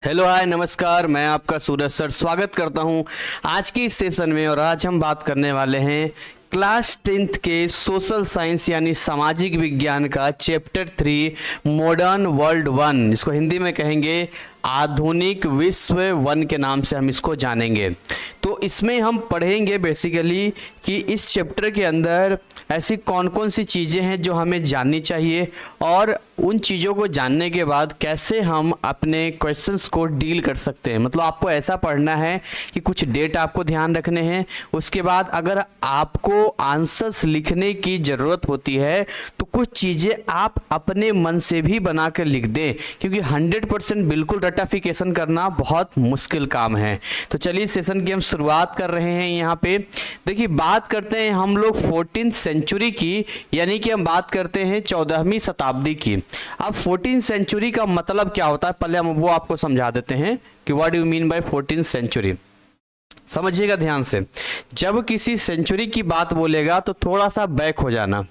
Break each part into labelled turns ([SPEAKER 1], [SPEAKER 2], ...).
[SPEAKER 1] Hello hi नमस्कार, मैं आपका सूरज सर स्वागत करता हूं आज की इस सेशन में। और आज हम बात करने वाले हैं क्लास 10th के सोशल साइंस यानी सामाजिक विज्ञान का चैप्टर 3 मॉडर्न वर्ल्ड 1, इसको हिंदी में कहेंगे आधुनिक विश्व 1 के नाम से हम इसको जानेंगे। तो इसमें हम पढ़ेंगे बेसिकली कि इस चैप्टर के अंदर ऐसी कौन कौन सी चीज़ें हैं जो हमें जाननी चाहिए और उन चीज़ों को जानने के बाद कैसे हम अपने क्वेश्चंस को डील कर सकते हैं। मतलब आपको ऐसा पढ़ना है कि कुछ डेट आपको ध्यान रखने हैं, उसके बाद अगर आपको आंसर्स लिखने की ज़रूरत होती है तो कुछ चीज़ें आप अपने मन से भी बना कर लिख दें, क्योंकि 100% बिल्कुल रटाफिकेशन करना बहुत मुश्किल काम है। तो चलिए सेशन की हम शुरुआत कर रहे हैं। यहाँ पे देखिए, बात करते हैं हम लोग 14th सेंचुरी की, यानी कि हम बात करते हैं 14वीं शताब्दी की। अब 14th सेंचुरी का मतलब क्या होता है, पहले हम वो आपको समझा देते हैं कि what do you mean by 14th century. समझिएगा ध्यान से, जब किसी सेंचुरी की बात बोलेगा तो थोड़ा सा बैक हो जाना,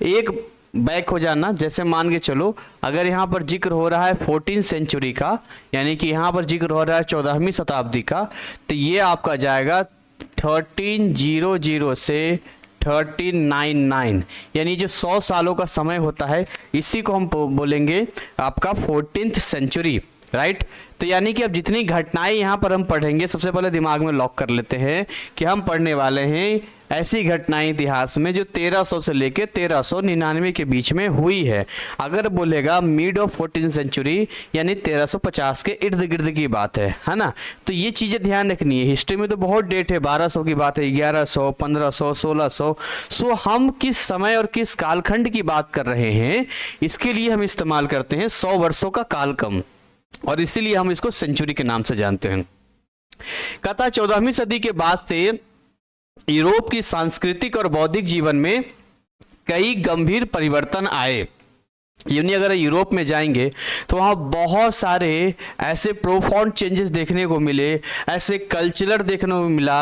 [SPEAKER 1] एक बैक हो जाना। जैसे मान के चलो, अगर यहाँ पर जिक्र हो रहा है 14th सेंचुरी का, यानी कि यहाँ पर जिक्र हो रहा है 14वीं शताब्दी का, तो ये आपका जाएगा 1300 से 1399, यानी जो 100 सालों का समय होता है, इसी को हम बोलेंगे आपका 14th सेंचुरी, राइट। तो यानी कि अब जितनी घटनाएं यहाँ पर हम पढ़ेंगे, सबसे पहले दिमाग में लॉक कर लेते हैं कि हम पढ़ने वाले हैं ऐसी घटनाएं इतिहास में जो 1300 से लेकर 1399 के बीच में हुई है। अगर बोलेगा मिड ऑफ 14th सेंचुरी यानी 1350 के इर्द गिर्द की बात है ना। तो ये चीज़ें ध्यान रखनी है। हिस्ट्री में तो बहुत डेट है, 1200 की बात है, 1100, 1500, 1600। सो हम किस समय और किस कालखंड की बात कर रहे हैं, इसके लिए हम इस्तेमाल करते हैं 100 वर्षों का कालक्रम, और इसीलिए हम इसको सेंचुरी के नाम से जानते हैं। कहता 14वीं सदी के बाद से यूरोप की सांस्कृतिक और बौद्धिक जीवन में कई गंभीर परिवर्तन आए। यानी अगर यूरोप में जाएंगे तो वहाँ बहुत सारे ऐसे प्रोफाउंड चेंजेस देखने को मिले, ऐसे कल्चरल देखने को मिला,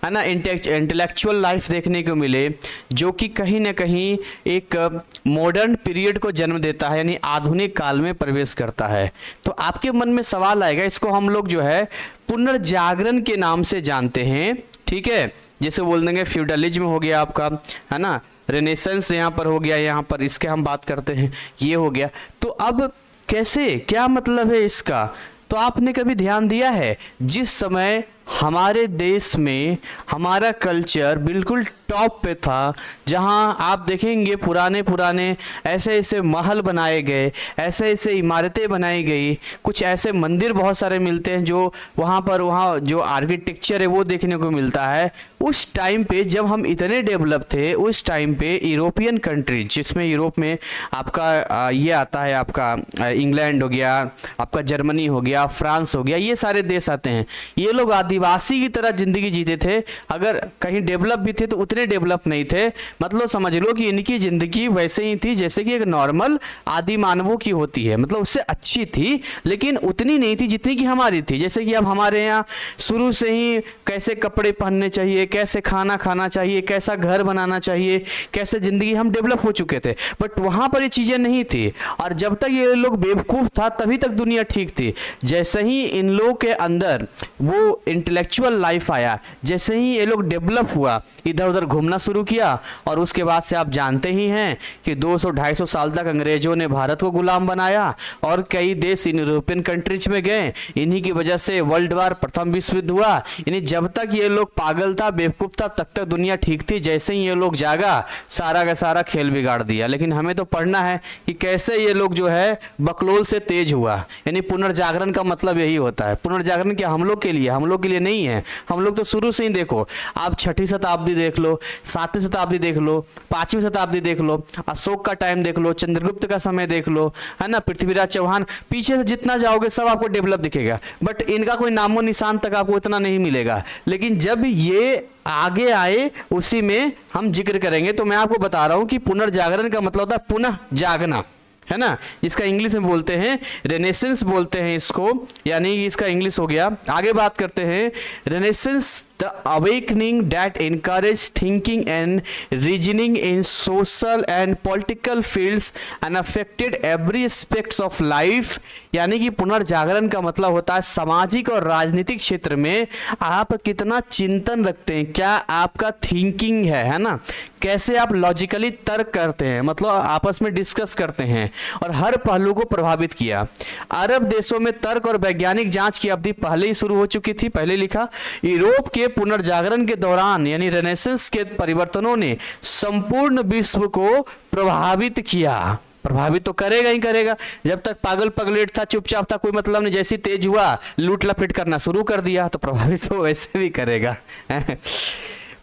[SPEAKER 1] है ना, इंटेलेक्चुअल लाइफ देखने को मिले, जो कि कहीं ना कहीं एक मॉडर्न पीरियड को जन्म देता है, यानी आधुनिक काल में प्रवेश करता है। तो आपके मन में सवाल आएगा, इसको हम लोग जो है पुनर्जागरण के नाम से जानते हैं, ठीक है। जैसे बोल देंगे फ्यूडलिज्म हो गया आपका, है ना, रेनेसेंस यहाँ पर हो गया, यहाँ पर इसके हम बात करते हैं, ये हो गया। तो अब कैसे, क्या मतलब है इसका, तो आपने कभी ध्यान दिया है जिस समय हमारे देश में हमारा कल्चर बिल्कुल टॉप पे था, जहां आप देखेंगे पुराने ऐसे ऐसे महल बनाए गए, ऐसे ऐसे इमारतें बनाई गई, कुछ ऐसे मंदिर बहुत सारे मिलते हैं जो वहाँ जो आर्किटेक्चर है वो देखने को मिलता है। उस टाइम पे जब हम इतने डेवलप थे, उस टाइम पे यूरोपियन कंट्री, जिसमें यूरोप में आपका ये आता है, आपका इंग्लैंड हो गया, आपका जर्मनी हो गया, फ्रांस हो गया, ये सारे देश आते हैं। ये लोग आदिवासी की तरह जिंदगी जीते थे, अगर कहीं डेवलप भी थे तो उतने डेवलप नहीं थे। मतलब समझ लो कि इनकी जिंदगी वैसे ही थी जैसे कि एक नॉर्मल आदि मानवों की होती है, मतलब उससे अच्छी थी, लेकिन उतनी नहीं थी जितनी कि हमारी थी। जैसे कि अब हमारे यहाँ शुरू से ही कैसे कपड़े पहनने चाहिए, कैसे खाना खाना चाहिए, कैसा घर बनाना चाहिए, कैसे जिंदगी, हम डेवलप हो चुके थे, बट वहां पर ये चीजें नहीं थी। और जब तक ये लोग बेवकूफ था तभी तक दुनिया ठीक थी। जैसे ही इन लोगों के अंदर वो इंटेलेक्चुअल लाइफ आया, जैसे ही ये लोग डेवलप हुआ, इधर उधर घूमना शुरू किया, और उसके बाद से आप जानते ही हैं कि 200-250 साल तक अंग्रेजों ने भारत को गुलाम बनाया और कई देश इन यूरोपियन कंट्रीज में गए। इन्हीं की वजह से वर्ल्ड वार, प्रथम विश्व युद्ध हुआ। यानी जब तक ये लोग पागल था, बेवकूफ था, तब तक दुनिया ठीक थी। जैसे ही ये लोग जागा, सारा का सारा खेल बिगाड़ दिया। लेकिन हमें तो पढ़ना है कि कैसे ये लोग जो है बकलोल से तेज हुआ। यानी पुनर्जागरण का मतलब यही होता है। पुनर्जागरण क्या हम लोग के लिए, हम लोग के लिए नहीं है। हम लोग तो शुरू से ही देखो, आप 6वीं शताब्दी देख लो, 7वीं शताब्दी देख लो, 5वीं शताब्दी देख लो, अशोक का टाइम देख लो, चंद्रगुप्त का समय देख लो, है ना, पृथ्वीराज चौहान, पीछे से जितना जाओगे सब आपको डेवलप दिखेगा, बट इनका कोई नामो निशान तक आपको इतना नहीं मिलेगा। लेकिन जब ये आगे आए, उसी में हम जिक्र करेंगे। तो मैं आपको बता रहा हूं कि पुनर्जागरण का मतलब होता है पुनः जागना, है ना। इसका इंग्लिश में बोलते हैं रेनेसेंस बोलते हैं इसको, यानी इसका इंग्लिश हो गया। आगे बात करते हैं, renaissance the awakening that encouraged thinking and reasoning in social and political fields and affected every aspects of life। यानी कि पुनर्जागरण का मतलब होता है सामाजिक और राजनीतिक क्षेत्र में आप कितना चिंतन रखते हैं, क्या आपका थिंकिंग है ना, कैसे आप लॉजिकली तर्क करते हैं, मतलब आपस में डिस्कस करते हैं, और हर पहलू को प्रभावित किया। अरब देशों में तर्क और वैज्ञानिक जांच की अवधि पहले ही शुरू हो चुकी थी, पहले लिखा। यूरोप के पुनर्जागरण के दौरान यानी रेनेसेंस के परिवर्तनों ने संपूर्ण विश्व को प्रभावित किया। प्रभावित तो करेगा ही करेगा, जब तक पागल पगलेट था, चुपचाप था, कोई मतलब नहीं, जैसी तेज हुआ लूट लपेट करना शुरू कर दिया तो प्रभावित तो वैसे भी करेगा।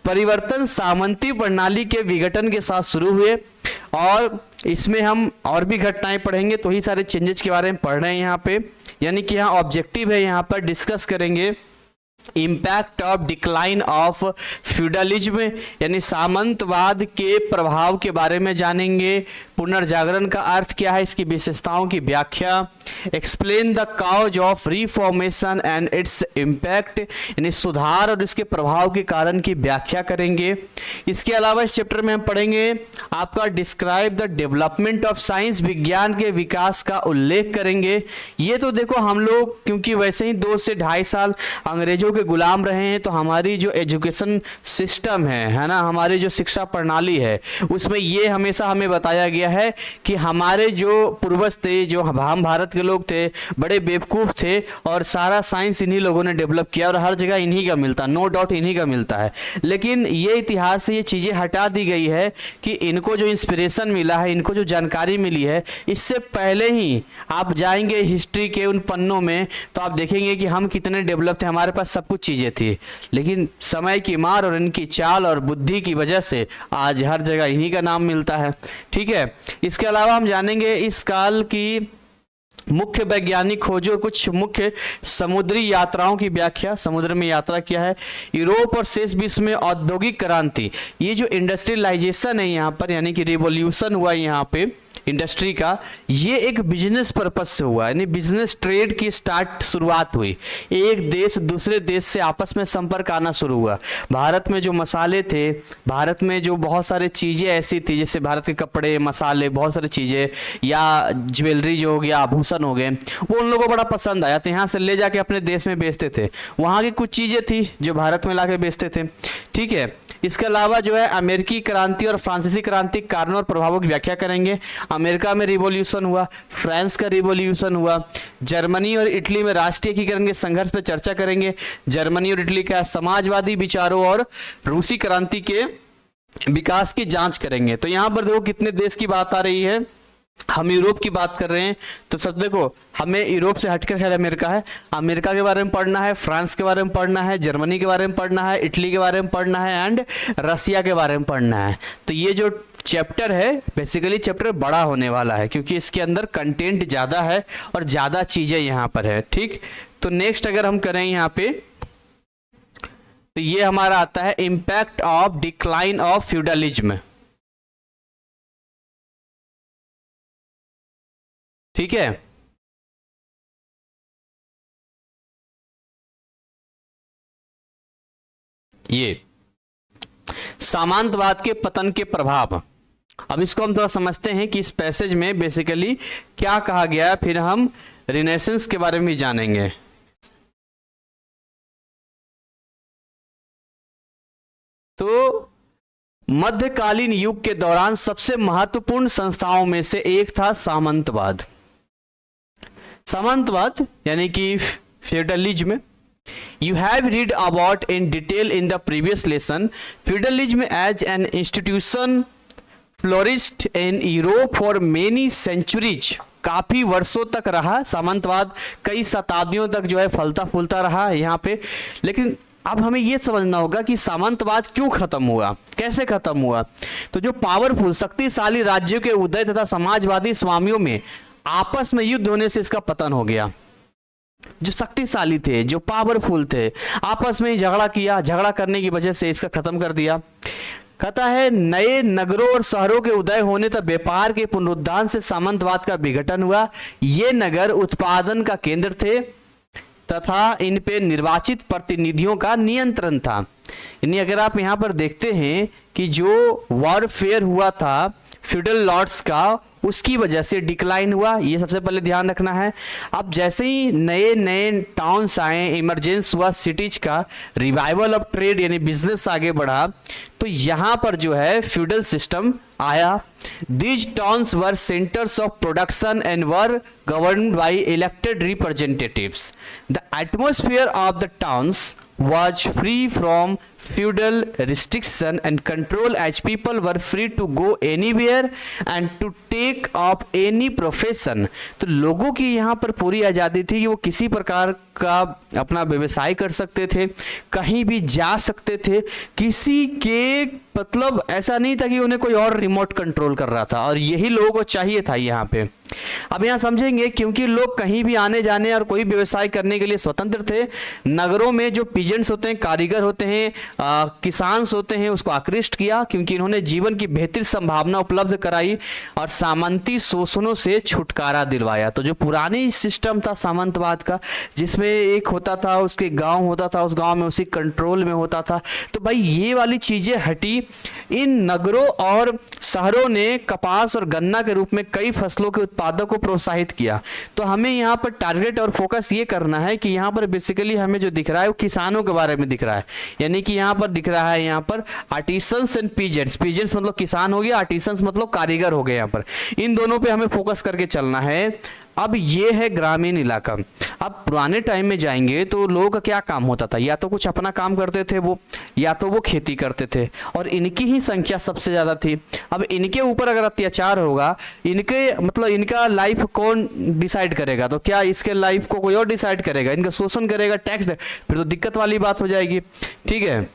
[SPEAKER 1] परिवर्तन सामंती प्रणाली के विघटन के साथ शुरू हुए और इसमें हम और भी घटनाएं पढ़ेंगे, तो ही सारे चेंजेस के बारे में पढ़ रहे हैं यहाँ पे। यानी कि यहाँ ऑब्जेक्टिव है, यहाँ पर डिस्कस करेंगे impact of decline of feudalism यानी सामंतवाद के प्रभाव के बारे में जानेंगे। पुनर्जागरण का अर्थ क्या है, इसकी विशेषताओं की व्याख्या। Explain the cause of reformation and its impact यानी सुधार और इसके प्रभाव के कारण की व्याख्या करेंगे। इसके अलावा इस चैप्टर में हम पढ़ेंगे आपका describe the development of science, विज्ञान के विकास का उल्लेख करेंगे। ये तो देखो हम लोग क्योंकि वैसे ही 2 से 2.5 साल अंग्रेजों के गुलाम रहे हैं, तो हमारी जो एजुकेशन सिस्टम है ना, हमारी जो शिक्षा प्रणाली है, उसमें ये हमेशा हमें बताया गया है कि हमारे जो पूर्वज थे, जो हम भारत के लोग थे, बड़े बेवकूफ थे और सारा साइंस इन्हीं लोगों ने डेवलप किया और हर जगह इन्हीं का मिलता, नो डाउट इन्हीं का मिलता है। लेकिन ये इतिहास से ये चीजें हटा दी गई है कि इनको जो इंस्पिरेशन मिला है, इनको जो जानकारी मिली है, इससे पहले ही आप जाएंगे हिस्ट्री के उन पन्नों में तो आप देखेंगे कि हम कितने डेवलप थे, हमारे पास सब कुछ चीजें थी, लेकिन समय की मार और इनकी चाल और बुद्धि की वजह से आज हर जगह इन्हीं का नाम मिलता है। ठीक है, इसके अलावा हम जानेंगे इस काल की मुख्य वैज्ञानिक खोजों, कुछ मुख्य समुद्री यात्राओं की व्याख्या, समुद्र में यात्रा क्या है। यूरोप और शेष विश्व में औद्योगिक क्रांति, ये जो इंडस्ट्रियलाइजेशन है यहाँ पर यानी कि रिवॉल्यूशन हुआ यहाँ पे इंडस्ट्री का, ये एक बिजनेस पर्पस से हुआ, यानी बिजनेस ट्रेड की शुरुआत हुई। एक देश दूसरे देश से आपस में संपर्क आना शुरू हुआ। भारत में जो मसाले थे, भारत में जो बहुत सारे चीज़ें ऐसी थी, जैसे भारत के कपड़े, मसाले, बहुत सारी चीज़ें या ज्वेलरी जो हो गया, आभूषण हो गए, वो उन लोगों को बड़ा पसंद आया, तो यहाँ से ले जाके अपने देश में बेचते थे। वहाँ की कुछ चीज़ें थी जो भारत में ला के बेचते थे। ठीक है, इसके अलावा जो है अमेरिकी क्रांति और फ्रांसीसी क्रांति कारणों और प्रभावों की व्याख्या करेंगे। अमेरिका में रिवॉल्यूशन हुआ, फ्रांस का रिवॉल्यूशन हुआ, जर्मनी और इटली में राष्ट्रीयकरण के संघर्ष पर चर्चा करेंगे। जर्मनी और इटली का समाजवादी विचारों और रूसी क्रांति के विकास की जांच करेंगे। तो यहां पर देखो कितने देश की बात आ रही है, हम यूरोप की बात कर रहे हैं, तो सब देखो हमें यूरोप से हटकर खैर अमेरिका है, अमेरिका के बारे में पढ़ना है, फ्रांस के बारे में पढ़ना है, जर्मनी के बारे में पढ़ना है, इटली के बारे में पढ़ना है एंड रसिया के बारे में पढ़ना है। तो ये जो चैप्टर है बेसिकली चैप्टर बड़ा होने वाला है क्योंकि इसके अंदर कंटेंट ज़्यादा है और ज़्यादा चीज़ें यहाँ पर है। ठीक, तो नेक्स्ट अगर हम करें यहाँ पे तो ये हमारा आता है impact of decline of feudalism. ठीक है, ये सामंतवाद के पतन के प्रभाव। अब इसको हम थोड़ा समझते हैं कि इस पैसेज में बेसिकली क्या कहा गया है, फिर हम रिनेसेंस के बारे में भी जानेंगे। तो मध्यकालीन युग के दौरान सबसे महत्वपूर्ण संस्थाओं में से एक था सामंतवाद। सामंतवाद यानी कि feudalism. You have read about in detail in the previous lesson. Feudalism as an institution flourished in Europe for many centuries. काफी वर्षों तक रहा सामंतवाद, कई शताब्दियों तक जो है फलता फूलता रहा यहाँ पे। लेकिन अब हमें ये समझना होगा कि सामंतवाद क्यों खत्म हुआ, कैसे खत्म हुआ। तो जो पावरफुल शक्तिशाली राज्यों के उदय तथा समाजवादी स्वामियों में आपस में युद्ध होने से इसका पतन हो गया। जो शक्तिशाली थे, जो पावरफुल थे, आपस में ही झगड़ा किया, झगड़ा करने की वजह से इसका खत्म कर दिया। कहता है नए नगरों और शहरों के उदय होने तक व्यापार के पुनरुत्थान से सामंतवाद का विघटन हुआ। ये नगर उत्पादन का केंद्र थे, तथा इन पे निर्वाचित प्रतिनिधियों का नियंत्रण था। यानी अगर आप यहाँ पर देखते हैं कि जो वॉरफेयर हुआ था फ्यूडल लॉर्ड्स का, उसकी वजह से डिक्लाइन हुआ, ये सबसे पहले ध्यान रखना है। अब जैसे ही नए नए टाउन्स आए, इमरजेंस हुआ सिटीज का, रिवाइवल ऑफ ट्रेड यानी बिजनेस आगे बढ़ा, तो यहाँ पर जो है फ्यूडल सिस्टम आया। These towns were centres of production and were governed bye elected representatives. The atmosphere of the towns was free from feudal restriction and control, as people were free to go anywhere and to take up any profession। तो लोगों की यहाँ पर पूरी आज़ादी थी कि वो किसी प्रकार का अपना व्यवसाय कर सकते थे, कहीं भी जा सकते थे, किसी के मतलब ऐसा नहीं था कि उन्हें कोई और रिमोट कंट्रोल कर रहा था, और यही लोगों को चाहिए था यहाँ पे। अब यहाँ समझेंगे, क्योंकि लोग कहीं भी आने जाने और कोई व्यवसाय करने के लिए स्वतंत्र थे, नगरों में जो पीजेंट्स होते हैं, कारीगर होते हैं, किसान्स होते हैं, उसको आकृष्ट किया, क्योंकि इन्होंने जीवन की बेहतर संभावना उपलब्ध कराई और सामंती शोषणों से छुटकारा दिलवाया। तो जो पुरानी सिस्टम था सामंतवाद का, जिसमें एक होता था, उसके गांव होता था, उस गांव में उसी कंट्रोल में होता था, तो भाई ये वाली चीजें हटी। इन नगरों और शहरों ने कपास और गन्ना के रूप में कई फसलों के उत्पादों को प्रोत्साहित किया। तो हमें यहाँ पर टारगेट और फोकस ये करना है कि यहाँ पर बेसिकली हमें जो दिख रहा है वो किसानों के बारे में दिख रहा है। यानी कि यहाँ पर दिख रहा है, यहाँ पर आर्टिसंस एंड पीजेंट्स, पीजेंट्स मतलब किसान हो गया, आर्टिसंस मतलब कारीगर हो गए। यहाँ पर इन दोनों पे हमें फोकस करके चलना है। अब ये है ग्रामीण इलाका। अब पुराने टाइम में जाएंगे तो लोगों का क्या काम होता था, या तो कुछ अपना काम करते थे वो, या तो वो खेती करते थे, और इनकी ही संख्या सबसे ज़्यादा थी। अब इनके ऊपर अगर अत्याचार होगा, इनके मतलब इनका लाइफ कौन डिसाइड करेगा? तो क्या इसके लाइफ को कोई और डिसाइड करेगा? इनका शोषण करेगा, टैक्स दे, फिर तो दिक्कत वाली बात हो जाएगी। ठीक है,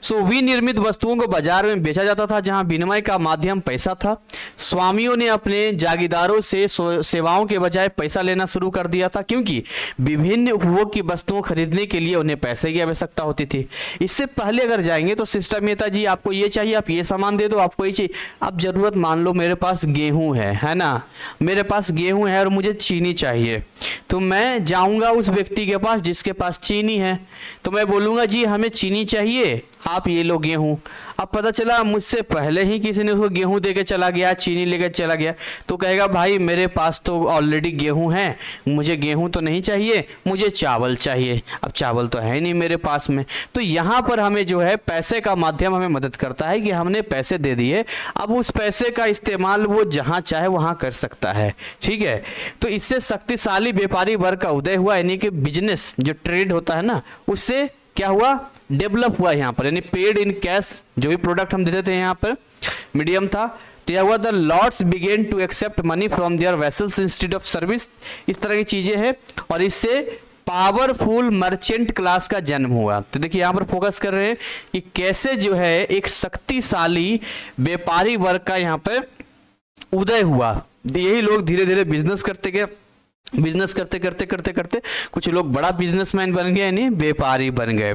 [SPEAKER 1] सो विनिर्मित वस्तुओं को बाजार में बेचा जाता था, जहां विनिमय का माध्यम पैसा था। स्वामियों ने अपने जागीरदारों से सेवाओं के बजाय पैसा लेना शुरू कर दिया था, क्योंकि विभिन्न उपभोग की वस्तुओं खरीदने के लिए उन्हें पैसे की आवश्यकता होती थी। इससे पहले अगर जाएंगे तो सिस्टम ये था, जी आपको ये चाहिए, आप ये सामान दे दो, आपको ये चाहिए। अब जरूरत मान लो मेरे पास गेहूं है ना, मेरे पास गेहूं है और मुझे चीनी चाहिए, तो मैं जाऊंगा उस व्यक्ति के पास जिसके पास चीनी है, तो मैं बोलूंगा जी हमें चीनी चाहिए, आप ये लो गेहूं। अब पता चला मुझसे पहले ही किसी ने उसको गेहूं देके चला गया, चीनी लेकर चला गया, तो कहेगा भाई मेरे पास तो ऑलरेडी गेहूं है, मुझे गेहूं तो नहीं चाहिए, मुझे चावल चाहिए। अब चावल तो है नहीं मेरे पास में। तो यहाँ पर हमें जो है पैसे का माध्यम हमें मदद करता है कि हमने पैसे दे दिए, अब उस पैसे का इस्तेमाल वो जहाँ चाहे वहाँ कर सकता है। ठीक है, तो इससे शक्तिशाली व्यापारी वर्ग का उदय हुआ, यानी कि बिजनेस जो ट्रेड होता है ना, उससे क्या हुआ, डेवलप हुआ यहाँ पर। यानी पेड इन कैश जो भी प्रोडक्ट हम देते थे यहाँ पर मीडियम था, तो यह हुआ the lords began to accept money from their vassals instead of service. इस तरह की चीजें हैं, और इससे पावरफुल मर्चेंट क्लास का जन्म हुआ। तो देखिए यहाँ पर फोकस कर रहे हैं कि कैसे जो है एक शक्तिशाली व्यापारी वर्ग का यहाँ पर उदय हुआ। यही लोग धीरे धीरे बिजनेस करते गए, बिजनेस करते करते करते करते कुछ लोग बड़ा बिजनेसमैन बन गए, यानी व्यापारी बन गए।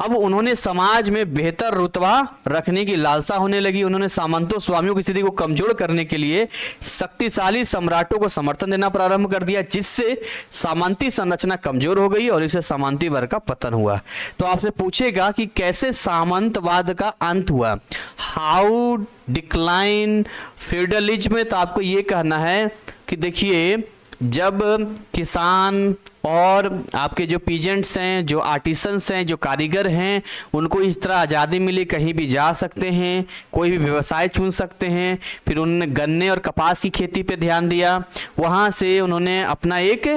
[SPEAKER 1] अब उन्होंने समाज में बेहतर रुतबा रखने की लालसा होने लगी। उन्होंने सामंतों स्वामियों की स्थिति को कमजोर करने के लिए शक्तिशाली सम्राटों को समर्थन देना प्रारंभ कर दिया, जिससे सामंती संरचना कमजोर हो गई और इससे सामंती वर्ग का पतन हुआ। तो आपसे पूछेगा कि कैसे सामंतवाद का अंत हुआ, हाउ डिक्लाइन फ्यूडलिज्म में, तो आपको ये कहना है कि देखिए जब किसान और आपके जो पीजेंट्स हैं, जो आर्टिसंस हैं, जो कारीगर हैं, उनको इस तरह आज़ादी मिली, कहीं भी जा सकते हैं, कोई भी व्यवसाय चुन सकते हैं। फिर उन्होंने गन्ने और कपास की खेती पे ध्यान दिया, वहाँ से उन्होंने अपना एक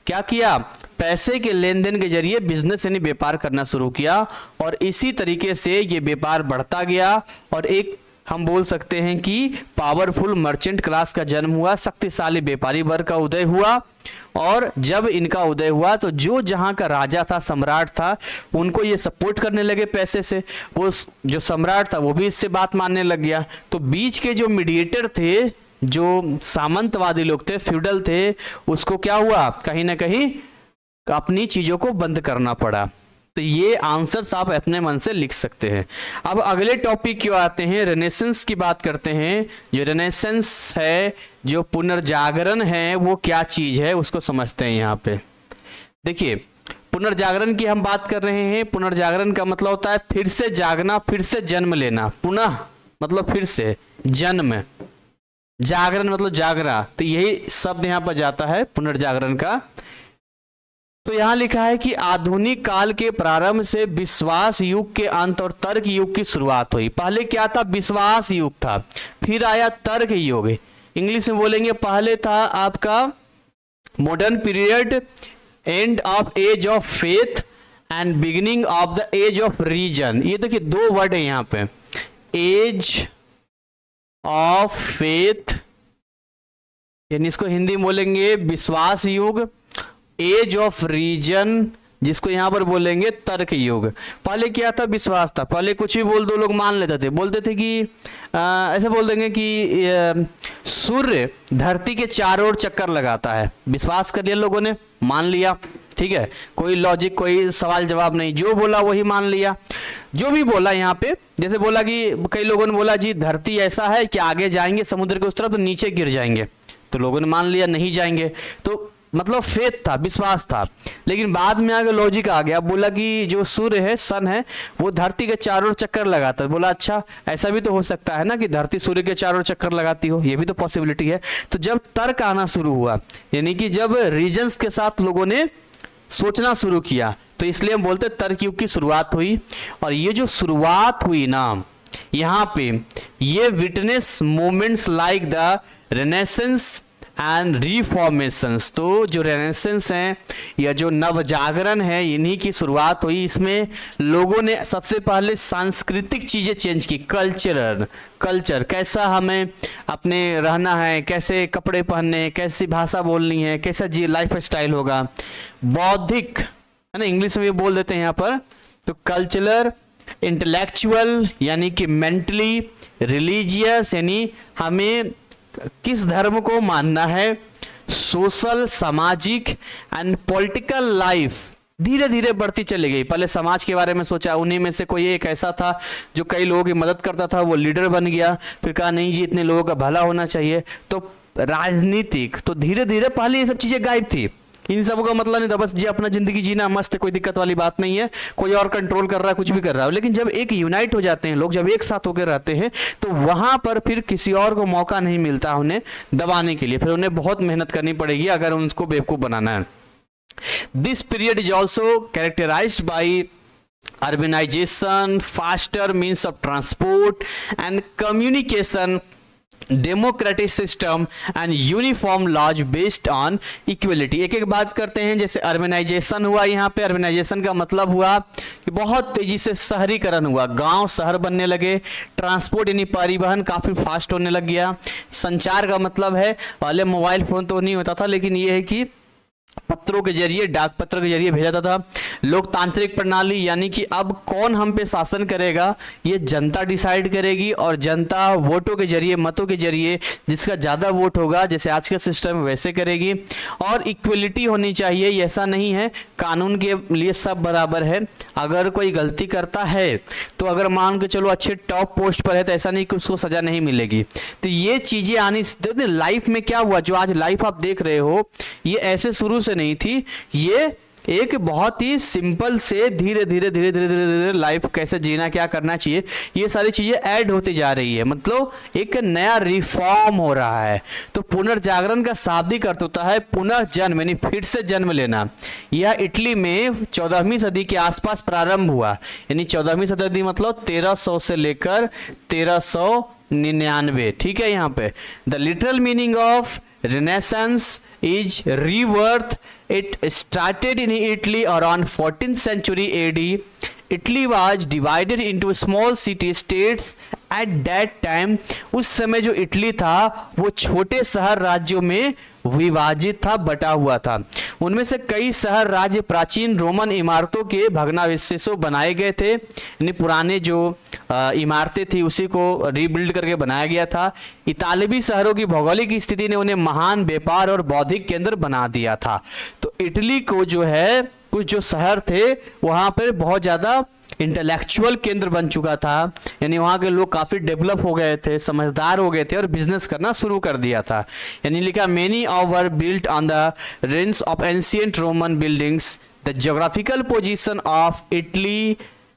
[SPEAKER 1] क्या किया, पैसे के लेन देन के जरिए बिजनेस यानी व्यापार करना शुरू किया, और इसी तरीके से ये व्यापार बढ़ता गया और एक हम बोल सकते हैं कि पावरफुल मर्चेंट क्लास का जन्म हुआ, शक्तिशाली व्यापारी वर्ग का उदय हुआ। और जब इनका उदय हुआ तो जो जहां का राजा था, सम्राट था, उनको ये सपोर्ट करने लगे पैसे से। वो जो सम्राट था वो भी इससे बात मानने लग गया। तो बीच के जो मीडिएटर थे, जो सामंतवादी लोग थे, फ्यूडल थे, उसको क्या हुआ, कहीं ना कहीं अपनी चीजों को बंद करना पड़ा। तो ये आंसर्स आप अपने मन से लिख सकते हैं। अब अगले टॉपिक क्यों आते हैं, रेनेसेंस की बात करते हैं। जो रेनेसेंस है, जो पुनर्जागरण है, वो क्या चीज है उसको समझते हैं यहाँ पे। देखिए पुनर्जागरण की हम बात कर रहे हैं। पुनर्जागरण का मतलब होता है फिर से जागना, फिर से जन्म लेना। पुनः मतलब फिर से, जन्म, जागरण मतलब जागना, तो यही शब्द यहां पर जाता है पुनर्जागरण का। तो यहां लिखा है कि आधुनिक काल के प्रारंभ से विश्वास युग के अंत और तर्क युग की शुरुआत हुई। पहले क्या था? विश्वास युग था, फिर आया तर्क युग। इंग्लिश में बोलेंगे पहले था आपका modern period, end of age of faith and beginning of the age of reason. ये देखिए दो वर्ड है यहां पे, एज ऑफ फेथ, यानी इसको हिंदी में बोलेंगे विश्वास युग, एज ऑफ रीजन जिसको यहां पर बोलेंगे तर्क युग। पहले क्या था? विश्वास था। पहले कुछ भी बोल दो लोग मान लेते थे, बोलते थे कि ऐसे बोल देंगे कि सूर्य धरती के चारों ओर चक्कर लगाता है। विश्वास कर लिया लोगों ने, मान लिया, ठीक है, कोई लॉजिक, कोई सवाल जवाब नहीं, जो बोला वही मान लिया। जो भी बोला यहाँ पे, जैसे बोला कि कई लोगों ने बोला जी धरती ऐसा है कि आगे जाएंगे समुद्र के उस तरफ तो नीचे गिर जाएंगे, तो लोगों ने मान लिया नहीं जाएंगे। तो मतलब फेथ था, विश्वास था। लेकिन बाद में आगे लॉजिक आ गया, बोला कि जो सूर्य है, सन है, वो धरती के चारों ओर चक्कर लगाता है। बोला अच्छा ऐसा भी तो हो सकता है ना कि धरती सूर्य के चारों ओर चक्कर लगाती हो, ये भी तो पॉसिबिलिटी है। तो जब तर्क आना शुरू हुआ, यानी कि जब रीजन्स के साथ लोगों ने सोचना शुरू किया, तो इसलिए हम बोलते तर्क युग की शुरुआत हुई। और ये जो शुरुआत हुई ना, यहाँ पे ये witness moments like the renaissance and reformations, तो जो रेनेसेंस हैं या जो नव जागरण है, इन्हीं की शुरुआत हुई। इसमें लोगों ने सबसे पहले सांस्कृतिक चीजें चेंज की, कल्चर कैसा हमें अपने रहना है, कैसे कपड़े पहनने हैं, कैसी भाषा बोलनी है, कैसा जी लाइफ स्टाइल होगा। बौद्धिक है ना, इंग्लिश में भी बोल देते हैं यहाँ पर, तो कल्चरल, इंटेलेक्चुअल यानी कि मेंटली, रिलीजियस यानी हमें किस धर्म को मानना है, सोशल सामाजिक एंड पॉलिटिकल लाइफ धीरे धीरे बढ़ती चली गई। पहले समाज के बारे में सोचा, उन्हीं में से कोई एक ऐसा था जो कई लोगों की मदद करता था, वो लीडर बन गया। फिर कहा नहीं जी इतने लोगों का भला होना चाहिए। तो राजनीतिक, तो धीरे धीरे पहले ये सब चीजें गायब थी, इन सब का मतलब नहीं था, बस जी अपना जिंदगी जीना मस्त है, कोई दिक्कत वाली बात नहीं है, कोई और कंट्रोल कर रहा है, कुछ भी कर रहा है। लेकिन जब एक यूनाइट हो जाते हैं लोग, जब एक साथ होकर रहते हैं, तो वहां पर फिर किसी और को मौका नहीं मिलता उन्हें दबाने के लिए। फिर उन्हें बहुत मेहनत करनी पड़ेगी अगर उनको बेवकूफ बनाना है। This period is also characterised by urbanization, faster means of transport and communication, democratic system and uniform laws based on equality. एक एक बात करते हैं। जैसे अर्बनाइजेशन हुआ, यहाँ पे अर्बनाइजेशन का मतलब हुआ कि बहुत तेजी से शहरीकरण हुआ, गांव शहर बनने लगे। ट्रांसपोर्ट यानी परिवहन काफी फास्ट होने लग गया। संचार का मतलब है, पहले मोबाइल फोन तो नहीं होता था, लेकिन ये है कि पत्रों के जरिए, डाक पत्र के जरिए भेजा जाता था। लोकतांत्रिक प्रणाली यानी कि अब कौन हम पे शासन करेगा, ये जनता डिसाइड करेगी, और जनता वोटों के जरिए, मतों के जरिए, जिसका ज्यादा वोट होगा, जैसे आज का सिस्टम वैसे करेगी। और इक्वलिटी होनी चाहिए, ऐसा नहीं है कानून के लिए सब बराबर है। अगर कोई गलती करता है तो अगर मान के चलो अच्छे टॉप पोस्ट पर है, तो ऐसा नहीं कि उसको सजा नहीं मिलेगी। तो ये चीजें आनी, लाइफ में क्या हुआ, जो आज लाइफ आप देख रहे हो, ये ऐसे शुरू से नहीं थी। ये एक बहुत ही सिंपल से धीरे धीरे धीरे धीरे धीरे धीरे लाइफ कैसे जीना, क्या करना चाहिए, ये सारी चीजें ऐड होती जा रही है। मतलब एक नया रिफॉर्म हो रहा है। तो पुनर्जागरण का शाब्दिक अर्थ होता है पुनर्जन्म, यानी फिर से जन्म लेना। यह इटली में 14वीं सदी के आसपास प्रारंभ हुआ, यानी 14वीं सदी मतलब 1300 से लेकर 1399। ठीक है, यहाँ पे the literal meaning of Renaissance is rebirth. It started in Italy around 14th century AD. Italy was divided into small city states at that time. उस समय जो इटली था वो छोटे शहर राज्यों में विभाजित था, बटा हुआ था। उनमें से कई शहर राज्य प्राचीन रोमन इमारतों के भग्नावशेषों बनाए गए थे, यानी पुराने जो इमारतें थी उसी को रीबिल्ड करके बनाया गया था। इतालवी शहरों की भौगोलिक स्थिति ने उन्हें महान व्यापार और बौद्धिक केंद्र बना दिया था। तो इटली को जो है, कुछ जो शहर थे वहां पर बहुत ज्यादा इंटेलेक्चुअल केंद्र बन चुका था, यानी वहाँ के लोग काफ़ी डेवलप हो गए थे, समझदार हो गए थे और बिजनेस करना शुरू कर दिया था। यानी लिखा many were built on the Reigns of ancient Roman buildings, the geographical position of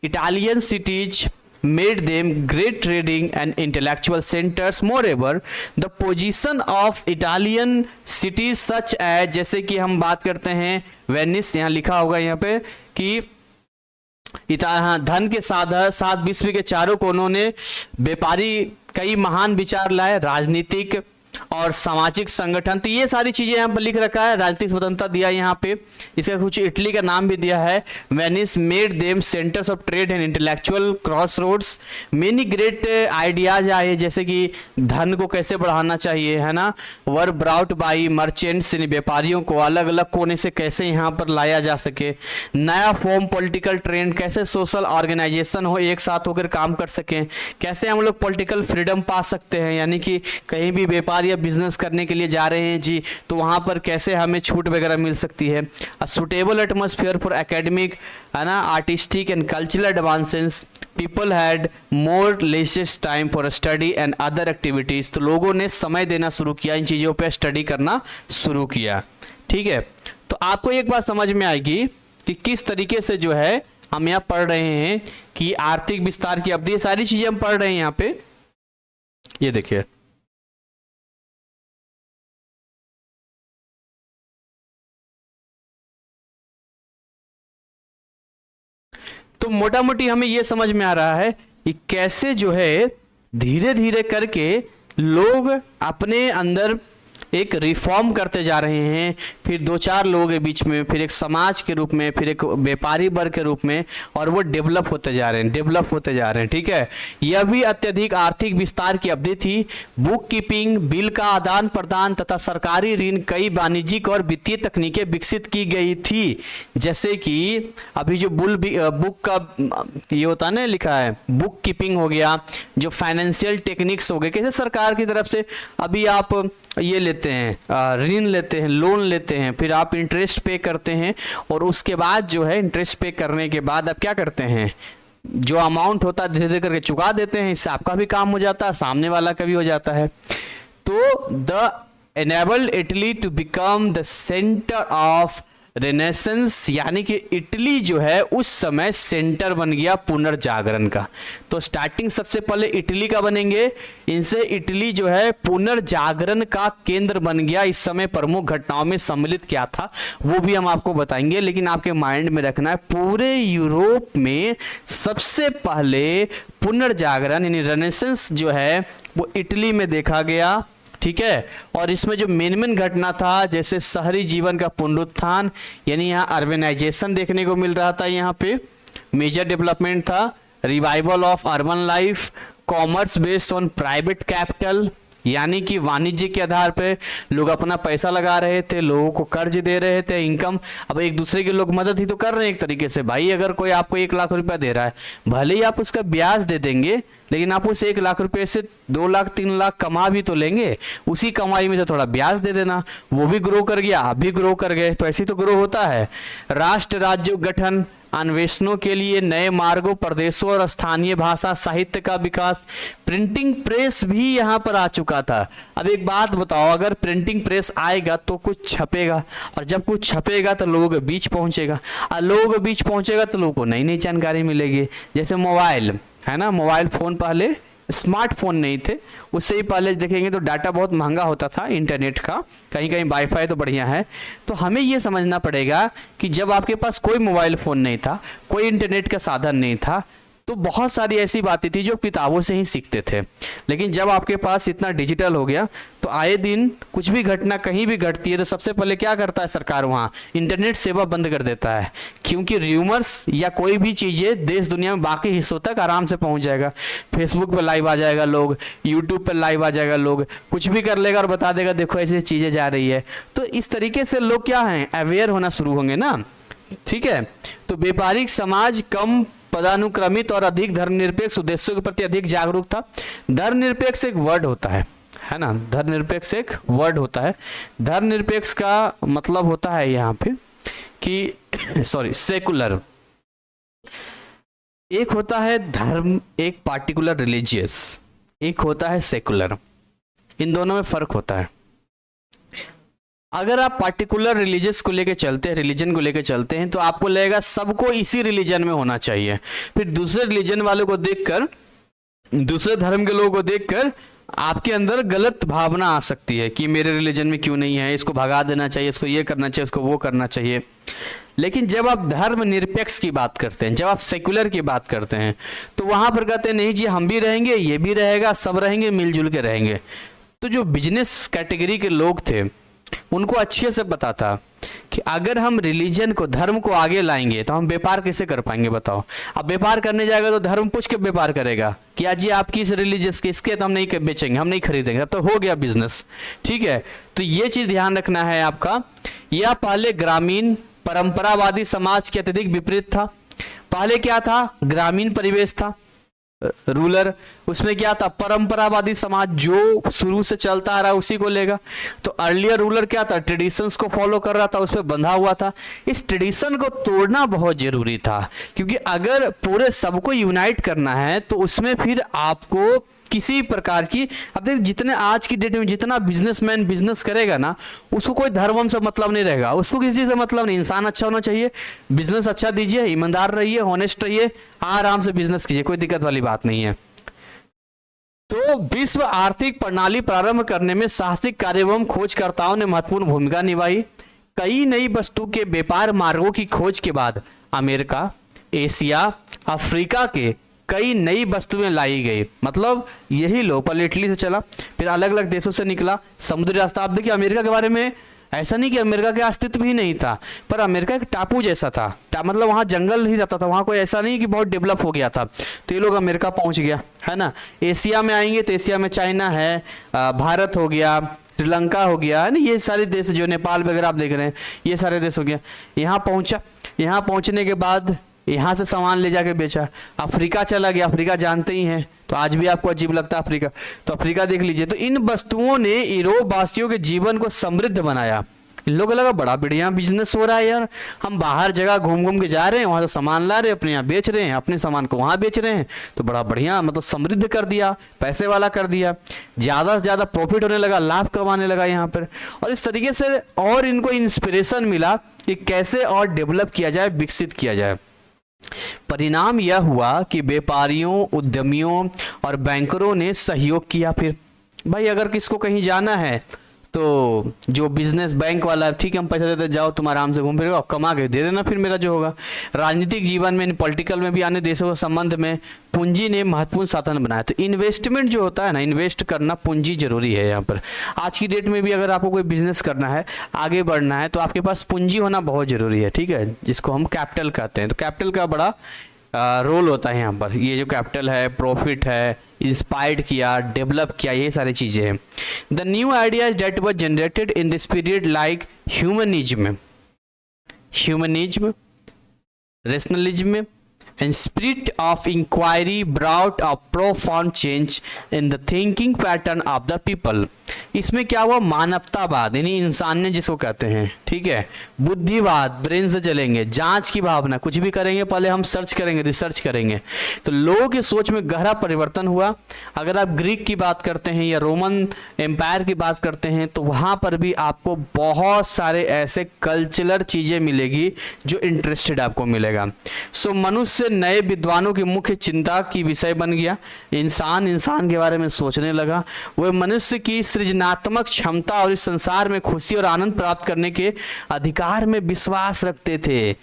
[SPEAKER 1] Italian cities made them great trading and intellectual centers. Moreover, the position of Italian cities such as, जैसे कि हम बात करते हैं Venice, यहाँ लिखा होगा यहाँ पे कि धन के साथ विश्व के चारों कोनों ने व्यापारी कई महान विचार लाए, राजनीतिक और सामाजिक संगठन, तो ये सारी चीजें यहाँ पर लिख रखा है। राजनीतिक स्वतंत्रता दिया यहाँ पे, इसका कुछ इटली का नाम भी दिया है। Venice made them centres of trade and intellectual cross roads, many great ideas आए, जैसे कि धन को कैसे बढ़ाना चाहिए, है ना, वर ब्राउट बाई मर्चेंट्स, व्यापारियों को अलग अलग कोने से कैसे यहाँ पर लाया जा सके। नया फॉर्म पॉलिटिकल ट्रेंड, कैसे सोशल ऑर्गेनाइजेशन हो, एक साथ होकर काम कर सकें, कैसे हम लोग पॉलिटिकल फ्रीडम पा सकते हैं, यानी कि कहीं भी व्यापार या बिजनेस करने के लिए जा रहे हैं जी, तो वहां पर कैसे हमें छूट वगैरह मिल सकती है। A suitable atmosphere for academic, है ना, artistic and cultural advances, people had more laces time for study and other activities, तो लोगों ने समय देना शुरू किया, इन चीज़ों पे स्टडी करना शुरू किया। ठीक है, तो आपको एक बात समझ में आएगी कि किस तरीके से जो है हम यहाँ पढ़ रहे हैं कि आर्थिक विस्तार की अवधि, सारी चीजें हम पढ़ रहे हैं यहाँ पे। ये देखिए, तो मोटा मोटी हमें यह समझ में आ रहा है कि कैसे जो है धीरे धीरे करके लोग अपने अंदर एक रिफॉर्म करते जा रहे हैं, फिर दो चार लोगों के बीच में, फिर एक समाज के रूप में, फिर एक व्यापारी वर्ग के रूप में, और वो डेवलप होते जा रहे हैं, डेवलप होते जा रहे हैं। ठीक है, यह भी अत्यधिक आर्थिक विस्तार की अवधि थी। बुक कीपिंग, बिल का आदान प्रदान तथा सरकारी ऋण, कई वाणिज्यिक और वित्तीय तकनीकें विकसित की गई थी, जैसे कि अभी जो बुक का ये होता है ना, लिखा है बुक कीपिंग हो गया, जो फाइनेंशियल टेक्निक्स हो गए, कैसे सरकार की तरफ से अभी आप ये लेते हैं, ऋण लेते हैं, लोन लेते हैं, फिर आप इंटरेस्ट पे करते हैं, और उसके बाद जो है इंटरेस्ट पे करने के बाद आप क्या करते हैं, जो अमाउंट होता है धीरे धीरे करके चुका देते हैं, इससे आपका भी काम हो जाता है, सामने वाला का भी हो जाता है। तो the enabled Italy to become the centre of Renaissance, यानी कि इटली जो है उस समय सेंटर बन गया पुनर्जागरण का। तो स्टार्टिंग सबसे पहले इटली का बनेंगे, इनसे इटली जो है पुनर्जागरण का केंद्र बन गया। इस समय प्रमुख घटनाओं में सम्मिलित क्या था वो भी हम आपको बताएंगे, लेकिन आपके माइंड में रखना है पूरे यूरोप में सबसे पहले पुनर्जागरण यानी रेनेसेंस जो है वो इटली में देखा गया। ठीक है, और इसमें जो मेन घटना था, जैसे शहरी जीवन का पुनरुत्थान, यानी यहाँ अर्बनाइजेशन देखने को मिल रहा था, यहाँ पे मेजर डेवलपमेंट था, revival of urban life, commerce based on private capital, यानी कि वाणिज्य के आधार पे लोग अपना पैसा लगा रहे थे, लोगों को कर्ज दे रहे थे, इनकम, अब एक दूसरे के लोग मदद ही तो कर रहे हैं एक तरीके से। भाई अगर कोई आपको 1 लाख रुपया दे रहा है, भले ही आप उसका ब्याज दे देंगे, लेकिन आप उस 1 लाख रुपए से 2 लाख 3 लाख कमा भी तो लेंगे, उसी कमाई में से थोड़ा ब्याज दे देना, वो भी ग्रो कर गया, आप भी ग्रो कर गए, तो ऐसी तो ग्रो होता है। राष्ट्र राज्य गठन, अन्वेषणों के लिए नए मार्गों, प्रदेशों और स्थानीय भाषा साहित्य का विकास, प्रिंटिंग प्रेस भी यहाँ पर आ चुका था। अब एक बात बताओ, अगर प्रिंटिंग प्रेस आएगा तो कुछ छपेगा, और जब कुछ छपेगा तो लोगों के बीच पहुंचेगा, और लोगों के बीच पहुंचेगा तो लोगों को नई नई जानकारी मिलेगी। जैसे मोबाइल है ना, मोबाइल फोन पहले स्मार्टफोन नहीं थे, उससे ही पहले देखेंगे तो डाटा बहुत महंगा होता था इंटरनेट का, कहीं कहीं वाईफाई तो बढ़िया है। तो हमें ये समझना पड़ेगा कि जब आपके पास कोई मोबाइल फ़ोन नहीं था, कोई इंटरनेट का साधन नहीं था, तो बहुत सारी ऐसी बातें थी जो किताबों से ही सीखते थे। लेकिन जब आपके पास इतना डिजिटल हो गया तो आए दिन कुछ भी घटना कहीं भी घटती है तो सबसे पहले क्या करता है सरकार, वहाँ इंटरनेट सेवा बंद कर देता है, क्योंकि र्यूमर्स या कोई भी चीज़ें देश दुनिया में बाकी हिस्सों तक आराम से पहुँच जाएगा। फेसबुक पर लाइव आ जाएगा लोग, यूट्यूब पर लाइव आ जाएगा लोग, कुछ भी कर लेगा और बता देगा देखो ऐसी चीज़ें जा रही है। तो इस तरीके से लोग क्या हैं, अवेयर होना शुरू होंगे ना। ठीक है, तो व्यापारिक समाज कम पदानुक्रमित और अधिक धर्मनिरपेक्ष उद्देश्यों के प्रति अधिक जागरूक था। धर्मनिरपेक्ष एक वर्ड होता है ना, धर्मनिरपेक्ष एक वर्ड होता है। धर्मनिरपेक्ष का मतलब होता है यहाँ पे कि सेकुलर, एक होता है धर्म, एक पार्टिकुलर रिलीजियस, एक होता है सेकुलर। इन दोनों में फर्क होता है। अगर आप पार्टिकुलर रिलीजियस को लेके चलते हैं, रिलीजन को लेके चलते हैं, तो आपको लगेगा सबको इसी रिलीजन में होना चाहिए। फिर दूसरे रिलीजन वालों को देखकर, दूसरे धर्म के लोगों को देखकर आपके अंदर गलत भावना आ सकती है कि मेरे रिलीजन में क्यों नहीं है, इसको भगा देना चाहिए, इसको ये करना चाहिए, इसको वो करना चाहिए। लेकिन जब आप धर्म निरपेक्ष की बात करते हैं, जब आप सेकुलर की बात करते हैं, तो वहां पर कहते हैं नहीं जी, हम भी रहेंगे, ये भी रहेगा, सब रहेंगे, मिलजुल के रहेंगे। तो जो बिजनेस कैटेगरी के लोग थे उनको अच्छे से पता था कि अगर हम रिलीजन को, धर्म को आगे लाएंगे तो हम व्यापार कैसे कर पाएंगे, बताओ। अब व्यापार करने जाएगा तो धर्म पूछ के व्यापार करेगा कि आज जी आप किस रिलीजियस के, इसके तो हम नहीं बेचेंगे, हम नहीं खरीदेंगे, अब तो हो गया बिजनेस। ठीक है, तो ये चीज ध्यान रखना है आपका। यह पहले ग्रामीण परंपरावादी समाज के अत्यधिक विपरीत था। पहले क्या था, ग्रामीण परिवेश था, रूलर, उसमें क्या था, परंपरावादी समाज, जो शुरू से चलता आ रहा उसी को लेगा। तो अर्लियर रूलर क्या था, ट्रेडिशंस को फॉलो कर रहा था, उस पर बंधा हुआ था। इस ट्रेडिशन को तोड़ना बहुत जरूरी था, क्योंकि अगर पूरे सबको यूनाइट करना है तो उसमें फिर आपको किसी प्रकार की, अब देखिए जितने आज की डेट में जितना बिजनेसमैन बिजनेस करेगा ना, उसको कोई धर्म से मतलब नहीं रहेगा, उसको किसी से मतलब नहीं। इंसान अच्छा होना चाहिए, बिजनेस अच्छा दीजिए, ईमानदार रहिए, ऑनेस्ट रहिए, आराम से बिजनेस कीजिए, कोई दिक्कत वाली बात नहीं है। तो विश्व आर्थिक प्रणाली प्रारंभ करने में साहसिक कार्य एवं खोजकर्ताओं ने महत्वपूर्ण भूमिका निभाई। कई नई वस्तु के व्यापार मार्गों की खोज के बाद अमेरिका, एशिया, अफ्रीका के कई नई वस्तुएं लाई गई। मतलब यही लो, पहले इटली से चला, फिर अलग अलग देशों से निकला, समुद्री रास्ता। आप देखिए अमेरिका के बारे में ऐसा नहीं कि अमेरिका के अस्तित्व ही नहीं था, पर अमेरिका एक टापू जैसा था, मतलब वहाँ जंगल ही रहता था, वहाँ कोई ऐसा नहीं कि बहुत डेवलप हो गया था। तो ये लोग अमेरिका पहुँच गया, है ना। एशिया में आएंगे तो एशिया में चाइना है, भारत हो गया, श्रीलंका हो गया, है ना, ये सारे देश, जो नेपाल वगैरह आप देख रहे हैं, ये सारे देश हो गया। यहाँ पहुँचा, यहाँ पहुँचने के बाद यहाँ से सामान ले जाके बेचा। अफ्रीका चला गया, अफ्रीका जानते ही हैं, तो आज भी आपको अजीब लगता है अफ्रीका, तो अफ्रीका देख लीजिए। तो इन वस्तुओं ने यूरोप वासियों के जीवन को समृद्ध बनाया। इन लोगों को लगा बड़ा बढ़िया बिजनेस हो रहा है यार, हम बाहर जगह घूम घूम के जा रहे हैं, वहां से सामान ला रहे हैं, अपने यहाँ बेच रहे हैं, अपने सामान को वहां बेच रहे हैं, तो बड़ा बढ़िया, मतलब समृद्ध कर दिया, पैसे वाला कर दिया, ज्यादा से ज्यादा प्रॉफिट होने लगा, लाभ कमाने लगा यहाँ पर। और इस तरीके से और इनको इंस्पिरेशन मिला कि कैसे और डेवलप किया जाए, विकसित किया जाए। परिणाम यह हुआ कि व्यापारियों, उद्यमियों और बैंकरों ने सहयोग किया। फिर भाई अगर किसको कहीं जाना है तो जो बिजनेस बैंक वाला, ठीक है हम पैसा देते, जाओ तुम आराम से घूम फिर कमा के दे देना, फिर मेरा जो होगा। राजनीतिक जीवन में, पॉलिटिकल में भी, अन्य देशों के संबंध में पूंजी ने महत्वपूर्ण साधन बनाया। तो इन्वेस्टमेंट जो होता है ना, इन्वेस्ट करना, पूंजी जरूरी है यहाँ पर। आज की डेट में भी अगर आपको कोई बिजनेस करना है, आगे बढ़ना है, तो आपके पास पूंजी होना बहुत जरूरी है, ठीक है, जिसको हम कैपिटल कहते हैं। तो कैपिटल का बड़ा रोल होता है यहाँ पर। ये जो कैपिटल है, प्रॉफिट है, इंस्पायर्ड किया, डेवलप किया, ये सारी चीजें हैं। The new ideas that were generated in this period like humanism, rationalism and spirit of inquiry brought a profound change in the thinking pattern of the people। इसमें क्या हुआ, मानवतावाद, यानी इंसानियत जिसको कहते हैं, ठीक है, बुद्धिवाद, ब्रेन से चलेंगे, जांच की भावना, कुछ भी करेंगे पहले हम सर्च करेंगे, रिसर्च करेंगे। तो लोगों की सोच में गहरा परिवर्तन हुआ। अगर आप ग्रीक की बात करते हैं या रोमन एम्पायर की बात करते हैं, तो वहां पर भी आपको बहुत सारे ऐसे कल्चरल चीजें मिलेगी जो इंटरेस्टेड आपको मिलेगा। सो मनुष्य नए विद्वानों की मुख्य चिंता की विषय बन गया। इंसान के बारे में सोचने लगा। वह मनुष्य की सृजनात्मक क्षमता और इस संसार में खुशी और आनंद प्राप्त करने के अधिकार में विश्वास रखते थे।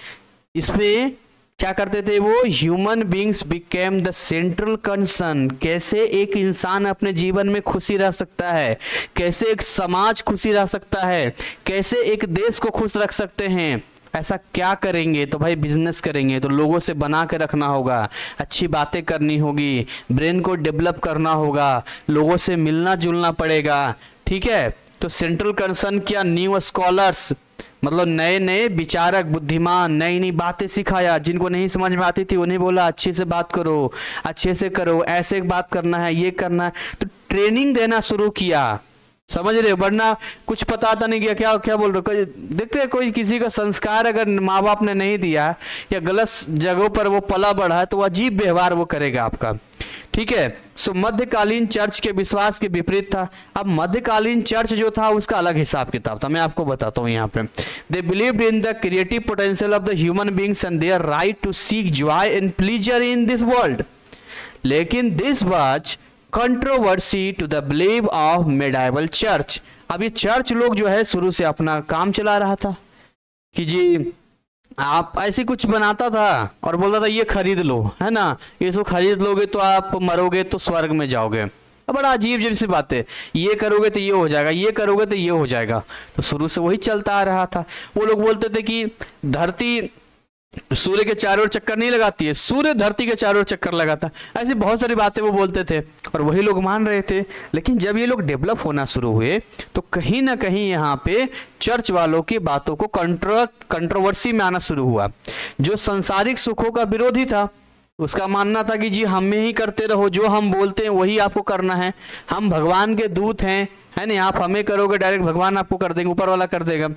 [SPEAKER 1] इसमें क्या करते थे वो, human beings became the central concern. कैसे एक इंसान अपने जीवन में खुशी रह सकता है, कैसे एक समाज खुशी रह सकता है, कैसे एक देश को खुश रख सकते हैं, ऐसा क्या करेंगे, तो भाई बिजनेस करेंगे, तो लोगों से बना के रखना होगा, अच्छी बातें करनी होगी, ब्रेन को डेवलप करना होगा, लोगों से मिलना जुलना पड़ेगा, ठीक है। तो सेंट्रल कंसर्न क्या, न्यू स्कॉलर्स, मतलब नए नए विचारक, बुद्धिमान, नई नई बातें सिखाया। जिनको नहीं समझ में आती थी उन्हें बोला अच्छे से बात करो, अच्छे से करो, ऐसे बात करना है, ये करना है, तो ट्रेनिंग देना शुरू किया। समझ रहे हो, वरना कुछ पता था नहीं, क्या क्या बोल रहे हो। देखते हैं कोई किसी का संस्कार अगर माँ बाप ने नहीं दिया या गलत जगहों पर वो पला बढ़ा है तो वो अजीब व्यवहार वो करेगा आपका, ठीक है। सो मध्यकालीन चर्च के विश्वास के विपरीत था। अब मध्यकालीन चर्च जो था उसका अलग हिसाब किताब था, मैं आपको बताता हूँ यहाँ पे। They believed in the creative potential of the human beings and their right to seek joy and pleasure in this world, लेकिन this was controversy to the believe of medieval church. अब ये चर्च लोग जो है शुरू से अपना काम चला रहा था कि जी आप ऐसे कुछ बनाता था और बोलता था ये खरीद लो, है ना, इसको खरीद लोगे तो आप मरोगे तो स्वर्ग में जाओगे। बड़ा अजीब अजीब सी बात है, ये करोगे तो ये हो जाएगा, ये करोगे तो ये हो जाएगा। तो शुरू से वही चलता आ रहा था। वो लोग बोलते थे कि धरती सूर्य के चारों ओर चक्कर नहीं लगाती है, सूर्य धरती के चारों ओर चक्कर लगाता। ऐसी बहुत सारी बातें वो बोलते थे और वही लोग मान रहे थे। लेकिन जब ये लोग डेवलप होना शुरू हुए तो कहीं ना कहीं यहाँ पे चर्च वालों की बातों को कंट्रोवर्सी में आना शुरू हुआ। जो सांसारिक सुखों का विरोधी था उसका मानना था कि जी हमें ही करते रहो, जो हम बोलते हैं वही आपको करना है, हम भगवान के दूत हैं, है ना, आप हमें करोगे डायरेक्ट भगवान आपको कर देंगे, ऊपर वाला कर देगा।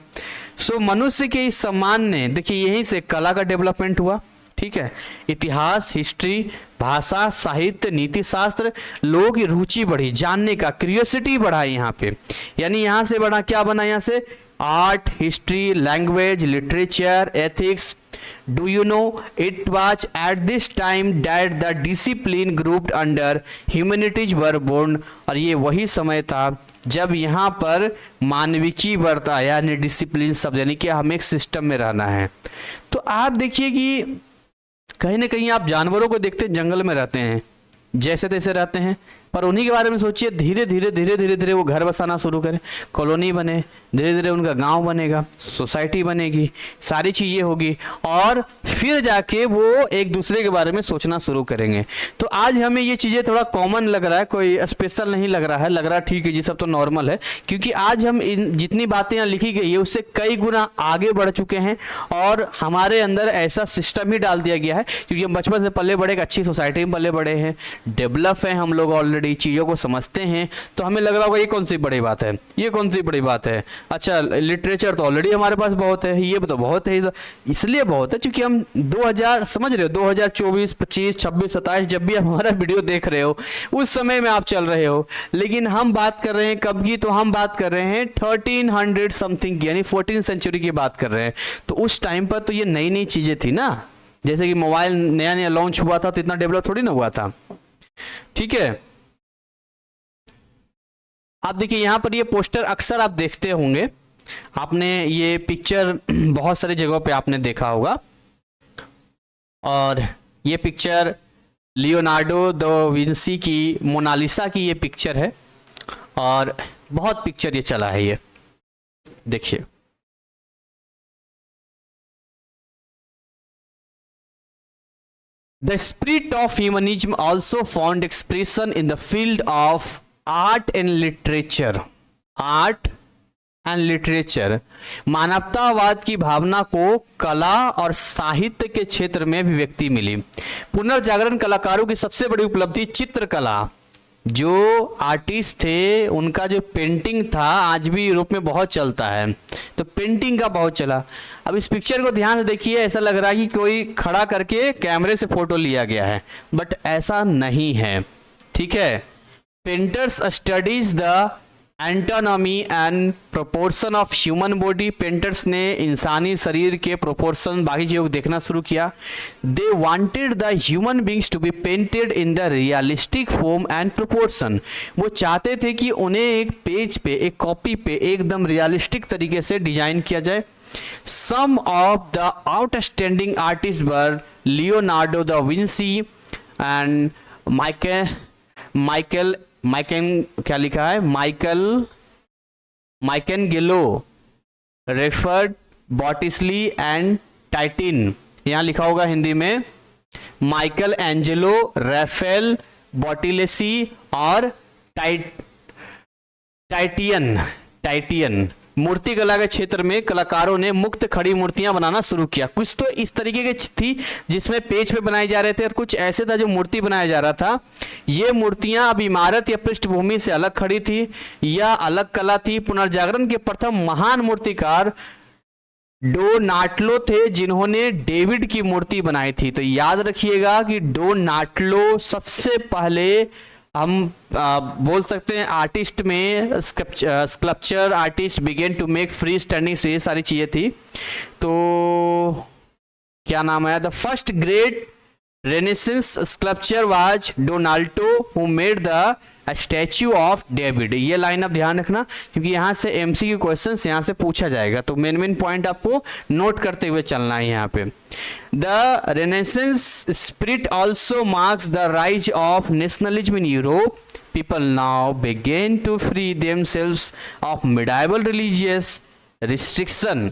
[SPEAKER 1] सो मनुष्य के इस सम्मान ने, देखिए यहीं से कला का डेवलपमेंट हुआ, ठीक है, इतिहास, हिस्ट्री, भाषा, साहित्य, नीति शास्त्र, लोगों की रुचि बढ़ी, जानने का क्यूरियोसिटी बढ़ा यहाँ पे। यानी यहाँ से बढ़ा, क्या बना यहाँ से, art, history, language, literature, ethics. Do you know it was at this time that the discipline grouped under humanities were born। और ये वही समय था जब यहाँ पर मानविकी वर्त आया, यानी डिसिप्लिन शब्द, यानी कि हमें एक सिस्टम में रहना है। तो आप देखिए कि कहीं ना कहीं आप जानवरों को देखते हैं जंगल में रहते हैं, जैसे तैसे रहते हैं, पर उन्हीं के बारे में सोचिए, धीरे धीरे धीरे धीरे धीरे वो घर बसाना शुरू करें, कॉलोनी बने, धीरे धीरे उनका गांव बनेगा, सोसाइटी बनेगी, सारी चीज़ें होगी और फिर जाके वो एक दूसरे के बारे में सोचना शुरू करेंगे। तो आज हमें ये चीज़ें थोड़ा कॉमन लग रहा है, कोई स्पेशल नहीं लग रहा है, लग रहा है ठीक है जी सब तो नॉर्मल है, क्योंकि आज हम इन जितनी बातें यहाँ लिखी गई है उससे कई गुना आगे बढ़ चुके हैं और हमारे अंदर ऐसा सिस्टम ही डाल दिया गया है, क्योंकि हम बचपन से पले बड़े, एक अच्छी सोसाइटी में पले बड़े हैं, डेवलप हैं हम लोग, ऑलरेडी चीज़ों को समझते हैं। तो हमें लग रहा होगा ये कौन सी बड़ी बात है, ये कौन सी बड़ी बात है, अच्छा लिटरेचर तो ऑलरेडी हमारे पास बहुत है, ये तो बहुत है, इसलिए बहुत है क्योंकि हम 2000 समझ रहे हो, 2024, 25, 26, 27 जब भी आप हमारा वीडियो देख रहे हो उस समय में आप चल रहे हो। लेकिन हम बात कर रहे हैं कब की, तो हम बात कर रहे हैं 1300 समथिंग की, यानी 14th सेंचुरी की बात कर रहे हैं। तो उस टाइम पर तो ये नई नई चीज़ें थी ना, जैसे कि मोबाइल नया नया लॉन्च हुआ था तो इतना डेवलप थोड़ी ना हुआ था, ठीक है। आप देखिए यहाँ पर ये पोस्टर अक्सर आप देखते होंगे, आपने ये पिक्चर बहुत सारी जगहों पे आपने देखा होगा, और ये पिक्चर लियोनार्डो द विंसी की मोनालिसा की ये पिक्चर है और बहुत पिक्चर ये चला है, ये देखिए। The spirit of humanism also found expression in the field of art and literature। Art and literature, मानवतावाद की भावना को कला और साहित्य के क्षेत्र में अभिव्यक्ति मिली। पुनर्जागरण कलाकारों की सबसे बड़ी उपलब्धि चित्रकला, जो आर्टिस्ट थे उनका जो पेंटिंग था आज भी यूरोप में बहुत चलता है, तो पेंटिंग का बहुत चला। अब इस पिक्चर को ध्यान से देखिए, ऐसा लग रहा है कि कोई खड़ा करके कैमरे से फोटो लिया गया है, बट ऐसा नहीं है, ठीक है। Painters studies the anatomy and proportion of human body. Painters ने इंसानी शरीर के प्रोपोर्शन, बाकी चीज़ों को देखना शुरू किया। They wanted the human beings to be painted in the realistic form and proportion. वो चाहते थे कि उन्हें एक पेज पे, एक कॉपी पे एकदम रियलिस्टिक तरीके से डिजाइन किया जाए। Some of the outstanding artist were Leonardo da Vinci and Michael क्या लिखा है, Michelangelo, Raphael, Botticelli and Titian. यहाँ लिखा होगा हिंदी में माइकल एंजेलो, राफेल, बॉटिलेसी और टाइटियन। मूर्ति कला के क्षेत्र में कलाकारों ने मुक्त खड़ी मूर्तियां बनाना शुरू किया। कुछ तो इस तरीके की थी जिसमें पेज पे बनाए जा रहे थे, और कुछ ऐसे था जो मूर्ति बनाया जा रहा था। ये मूर्तियां अब इमारत या पृष्ठभूमि से अलग खड़ी थी या अलग कला थी। पुनर्जागरण के प्रथम महान मूर्तिकार डोनाट्लो थे, जिन्होंने डेविड की मूर्ति बनाई थी। तो याद रखिएगा कि डोनाट्लो सबसे पहले हम बोल सकते हैं आर्टिस्ट में, sculpture artist began to make free standing, से ये सारी चीजें थी। तो क्या नाम है, the first great Renaissance sculpture was Donatello who made the statue of David. ये लाइन आप ध्यान रखना, क्योंकि यहाँ से एमसीक्यू क्वेश्चंस यहाँ से पूछा जाएगा, तो मेन पॉइंट आपको नोट करते हुए चलना है यहाँ पे। The Renaissance spirit also marks the rise of nationalism in Europe. People now began to free themselves of medieval religious restriction,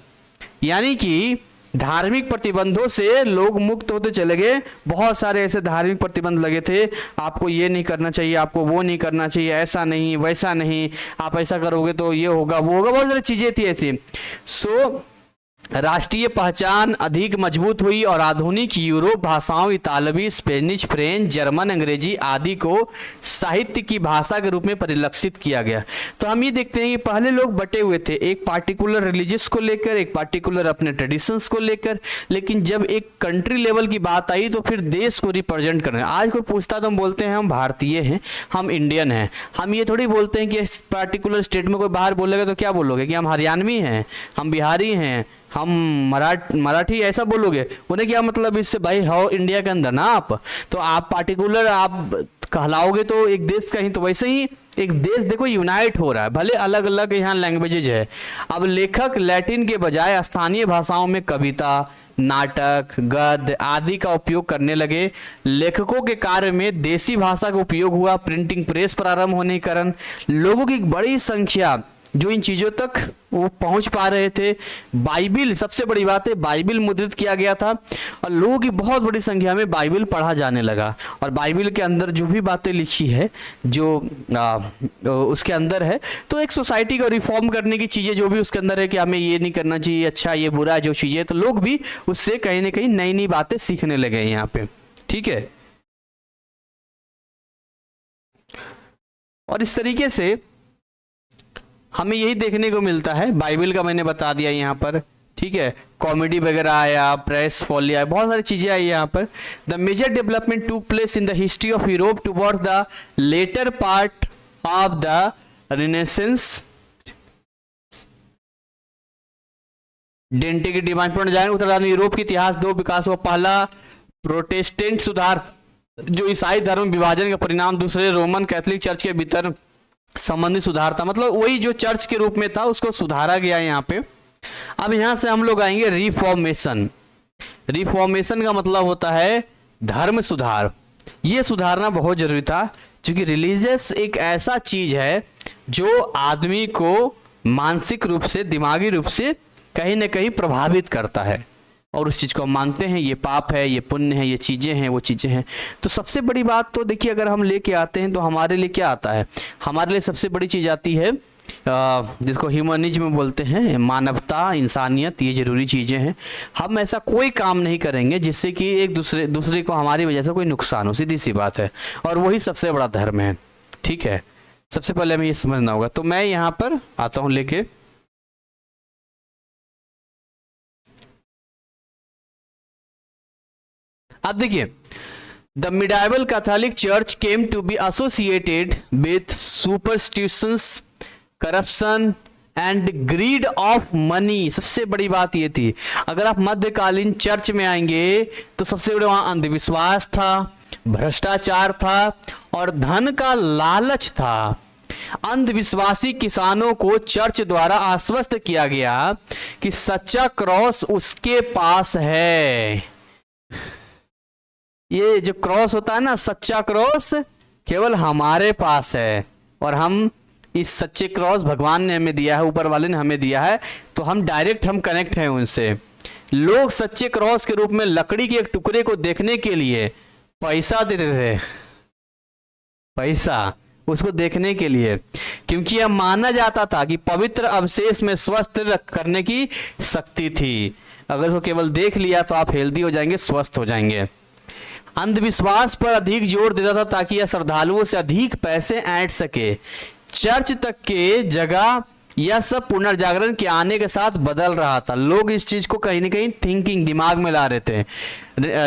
[SPEAKER 1] यानी कि धार्मिक प्रतिबंधों से लोग मुक्त होते चले गए। बहुत सारे ऐसे धार्मिक प्रतिबंध लगे थे, आपको ये नहीं करना चाहिए, आपको वो नहीं करना चाहिए, ऐसा नहीं वैसा नहीं, आप ऐसा करोगे तो ये होगा वो होगा, बहुत सारी चीजें थी ऐसी। सो राष्ट्रीय पहचान अधिक मजबूत हुई और आधुनिक यूरोप भाषाओं इतालवी, स्पेनिश, फ्रेंच, जर्मन, अंग्रेजी आदि को साहित्य की भाषा के रूप में परिलक्षित किया गया। तो हम ये देखते हैं कि पहले लोग बटे हुए थे, एक पार्टिकुलर रिलीजियस को लेकर, एक पार्टिकुलर अपने ट्रेडिशंस को लेकर, लेकिन जब एक कंट्री लेवल की बात आई तो फिर देश को रिप्रेजेंट करना। आज कोई पूछता तो हम बोलते हैं हम भारतीय हैं, हम इंडियन हैं। हम ये थोड़ी बोलते हैं कि पार्टिकुलर स्टेट में कोई बाहर बोलेगा तो क्या बोलोगे कि हम हरियाणवी हैं, हम बिहारी हैं, हम मराठी, ऐसा बोलोगे। उन्हें क्या मतलब इससे, भाई हो इंडिया के अंदर ना आप, तो आप पार्टिकुलर आप कहलाओगे तो एक देश का ही। तो वैसे ही एक देश देखो यूनाइट हो रहा है, भले अलग अलग यहाँ लैंग्वेजेज है। अब लेखक लैटिन के बजाय स्थानीय भाषाओं में कविता, नाटक, गद्य आदि का उपयोग करने लगे। लेखकों के कार्य में देसी भाषा का उपयोग हुआ। प्रिंटिंग प्रेस प्रारंभ होने के कारण लोगों की एक बड़ी संख्या जो इन चीजों तक वो पहुंच पा रहे थे। बाइबिल, सबसे बड़ी बात है, बाइबिल मुद्रित किया गया था और लोगों की बहुत बड़ी संख्या में बाइबिल पढ़ा जाने लगा। और बाइबिल के अंदर जो भी बातें लिखी है, जो उसके अंदर है, तो एक सोसाइटी को रिफॉर्म करने की चीजें जो भी उसके अंदर है कि हमें ये नहीं करना चाहिए, अच्छा ये बुरा जो चीजें, तो लोग भी उससे कहीं ना कहीं नई नई बातें सीखने लगे यहाँ पे। ठीक है, और इस तरीके से हमें यही देखने को मिलता है। बाइबिल का मैंने बता दिया यहाँ पर, ठीक है, कॉमेडी वगैरह आया, प्रेस फॉली आया, बहुत सारी चीजें आई यहाँ पर। The major development took place in the history of Europe towards the later part of the Renaissance. Dante की डिमांड पर जाएंगे उत्तराधि यूरोप के इतिहास दो विकास हुआ। पहला प्रोटेस्टेंट सुधार, जो ईसाई धर्म विभाजन का परिणाम। दूसरे रोमन कैथोलिक चर्च के भीतर संबंधित सुधार था, मतलब वही जो चर्च के रूप में था उसको सुधारा गया यहाँ पे। अब यहां से हम लोग आएंगे रिफॉर्मेशन। रिफॉर्मेशन का मतलब होता है धर्म सुधार। ये सुधारना बहुत जरूरी था, क्योंकि रिलीजियस एक ऐसा चीज है जो आदमी को मानसिक रूप से, दिमागी रूप से कहीं ना कहीं प्रभावित करता है, और उस चीज को हम मानते हैं ये पाप है, ये पुण्य है, ये चीजें हैं, वो चीजें हैं। तो सबसे बड़ी बात तो देखिए, अगर हम लेके आते हैं तो हमारे लिए क्या आता है, हमारे लिए सबसे बड़ी चीज आती है जिसको ह्यूमनिज्म बोलते हैं, मानवता, इंसानियत, ये जरूरी चीजें हैं। हम ऐसा कोई काम नहीं करेंगे जिससे कि एक दूसरे को हमारी वजह से कोई नुकसान हो, सीधी सी बात है, और वही सबसे बड़ा धर्म है। ठीक है, सबसे पहले हमें ये समझना होगा। तो मैं यहाँ पर आता हूँ लेके, अब देखिए, the medieval Catholic church came to be associated with superstitions, corruption and greed of money. सबसे बड़ी बात ये थी, अगर आप मध्यकालीन चर्च में आएंगे तो सबसे बड़े वहां अंधविश्वास था, भ्रष्टाचार था और धन का लालच था। अंधविश्वासी किसानों को चर्च द्वारा आश्वस्त किया गया कि सच्चा क्रॉस उसके पास है। ये जो क्रॉस होता है ना, सच्चा क्रॉस केवल हमारे पास है, और हम इस सच्चे क्रॉस भगवान ने हमें दिया है, ऊपर वाले ने हमें दिया है, तो हम डायरेक्ट हम कनेक्ट हैं उनसे। लोग सच्चे क्रॉस के रूप में लकड़ी के एक टुकड़े को देखने के लिए पैसा देते थे, पैसा। उसको देखने के लिए, क्योंकि यह माना जाता था कि पवित्र अवशेष में स्वस्थ करने की शक्ति थी। अगर उसको केवल देख लिया तो आप हेल्दी हो जाएंगे, स्वस्थ हो जाएंगे। अंधविश्वास पर अधिक जोर देता था ताकि यह श्रद्धालुओं से अधिक पैसे ऐंठ सके। चर्च तक के जगह यह सब पुनर्जागरण के आने के साथ बदल रहा था। लोग इस चीज को कहीं ना कहीं थिंकिंग दिमाग में ला रहे थे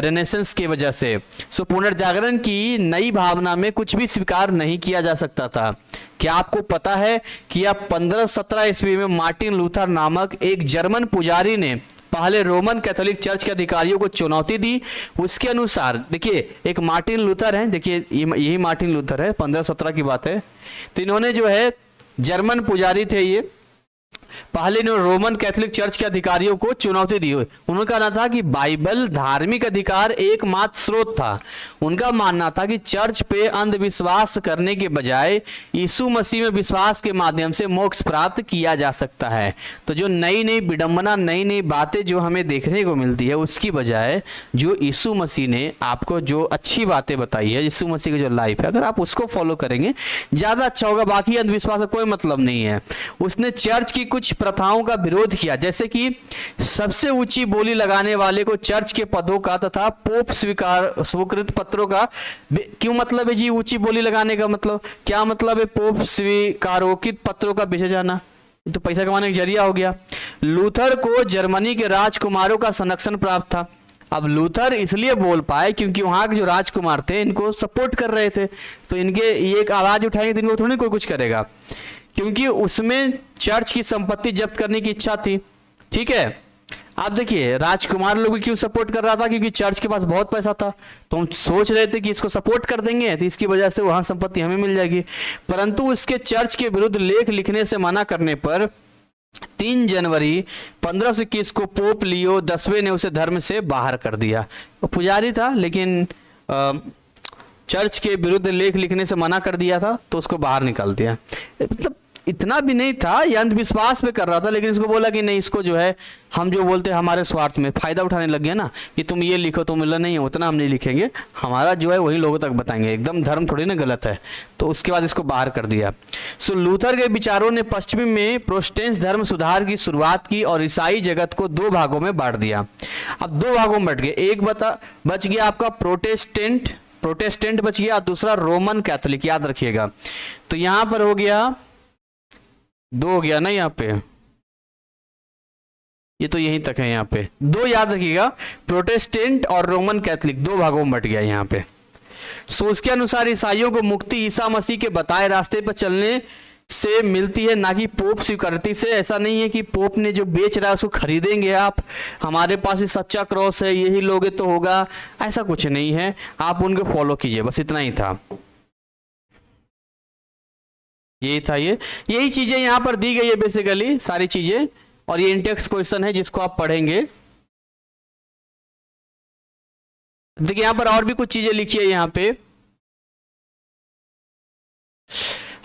[SPEAKER 1] रेनेसेंस की वजह से। सो पुनर्जागरण की नई भावना में कुछ भी स्वीकार नहीं किया जा सकता था। क्या आपको पता है कि अब 1517 ईस्वी में मार्टिन लूथर नामक एक जर्मन पुजारी ने पहले रोमन कैथोलिक चर्च के अधिकारियों को चुनौती दी। उसके अनुसार देखिए, एक मार्टिन लूथर है, देखिए यही मार्टिन लूथर है, 1517 की बात है। तो इन्होंने जो है, जर्मन पुजारी थे ये, पहले ने रोमन कैथोलिक चर्च के अधिकारियों को चुनौती दी। उन्होंने कहा था कि बाइबल धार्मिक अधिकार एकमात्र स्रोत था। उनका मानना था कि चर्च पे अंधविश्वास करने के बजाय यीशु मसीह में विश्वास के माध्यम से मोक्ष प्राप्त किया जा सकता है। तो जो नई नई विडंबना, नई नई बातें जो हमें देखने को मिलती है, उसकी बजाय जो यीशु मसीह ने आपको जो अच्छी बातें बताई है, यीशु मसीह की जो लाइफ है, अगर आप उसको फॉलो करेंगे ज़्यादा अच्छा होगा। बाकी अंधविश्वास का कोई मतलब नहीं है। उसने चर्च की कुछ प्रथाओं का विरोध किया, जैसे कि सबसे ऊंची बोली लगाने वाले को चर्च के पदों का तथा पोप स्वीकृत पत्रों का। क्यों मतलब है जी ऊंची बोली लगाने का? मतलब क्या मतलब है? पोप स्वीकारोकित पत्रों का बेचे जाना, तो पैसा कमाने का जरिया हो गया। लूथर को जर्मनी के राजकुमारों का संरक्षण प्राप्त था। अब लूथर इसलिए बोल पाए क्योंकि वहां के जो राजकुमार थे इनको सपोर्ट कर रहे थे, तो इनके ये एक आवाज उठाएंगे तो इनको थोड़ी कोई कुछ करेगा, क्योंकि उसमें चर्च की संपत्ति जब्त करने की इच्छा थी। ठीक है, आप देखिए राजकुमार लोग क्यों सपोर्ट कर रहा था? क्योंकि चर्च के पास बहुत पैसा था, तो हम सोच रहे थे कि इसको सपोर्ट कर देंगे तो इसकी वजह से वहां संपत्ति हमें मिल जाएगी। परंतु उसके चर्च के विरुद्ध लेख लिखने से मना करने पर 3 जनवरी 1521 को पोप लियो 10वें ने उसे धर्म से बाहर कर दिया। वो पुजारी था, लेकिन चर्च के विरुद्ध लेख लिखने से मना कर दिया था, तो उसको बाहर निकाल दिया। मतलब इतना भी नहीं था, ये अंधविश्वास में कर रहा था, लेकिन इसको बोला कि नहीं, इसको जो है हम जो बोलते हैं हमारे स्वार्थ में फायदा उठाने लग गया ना, कि तुम ये लिखो, तुम मिला नहीं, उतना हम नहीं लिखेंगे, हमारा जो है वही लोगों तक बताएंगे, एकदम धर्म थोड़ी ना गलत है। तो उसके बाद इसको बाहर कर दिया। सो लूथर के विचारों ने पश्चिमी में प्रोटेस्टेंट धर्म सुधार की शुरुआत की और ईसाई जगत को 2 भागों में बांट दिया। अब 2 भागों में बट गए, एक बच गया आपका प्रोटेस्टेंट बच गया, दूसरा रोमन कैथोलिक, याद रखिएगा। तो यहां पर हो गया 2 हो गया ना, यहाँ पे ये तो यहीं तक है, यहाँ पे 2 याद रखिएगा, प्रोटेस्टेंट और रोमन कैथोलिक 2 भागों में बट गया यहाँ पे। सो उसके अनुसार ईसाइयों को मुक्ति ईसा मसीह के बताए रास्ते पर चलने से मिलती है, ना कि पोप स्वीकृति से। ऐसा नहीं है कि पोप ने जो बेच रहा है उसको खरीदेंगे आप, हमारे पास ही सच्चा क्रॉस है, यही लोगे तो होगा, ऐसा कुछ नहीं है। आप उनको फॉलो कीजिए, बस इतना ही था, यही था। यही चीजें यहां पर दी गई है बेसिकली, सारी चीजें, और ये इंटेक्स्ट क्वेश्चन है जिसको आप पढ़ेंगे। देखिए यहां पर और भी कुछ चीजें लिखी है यहाँ पे।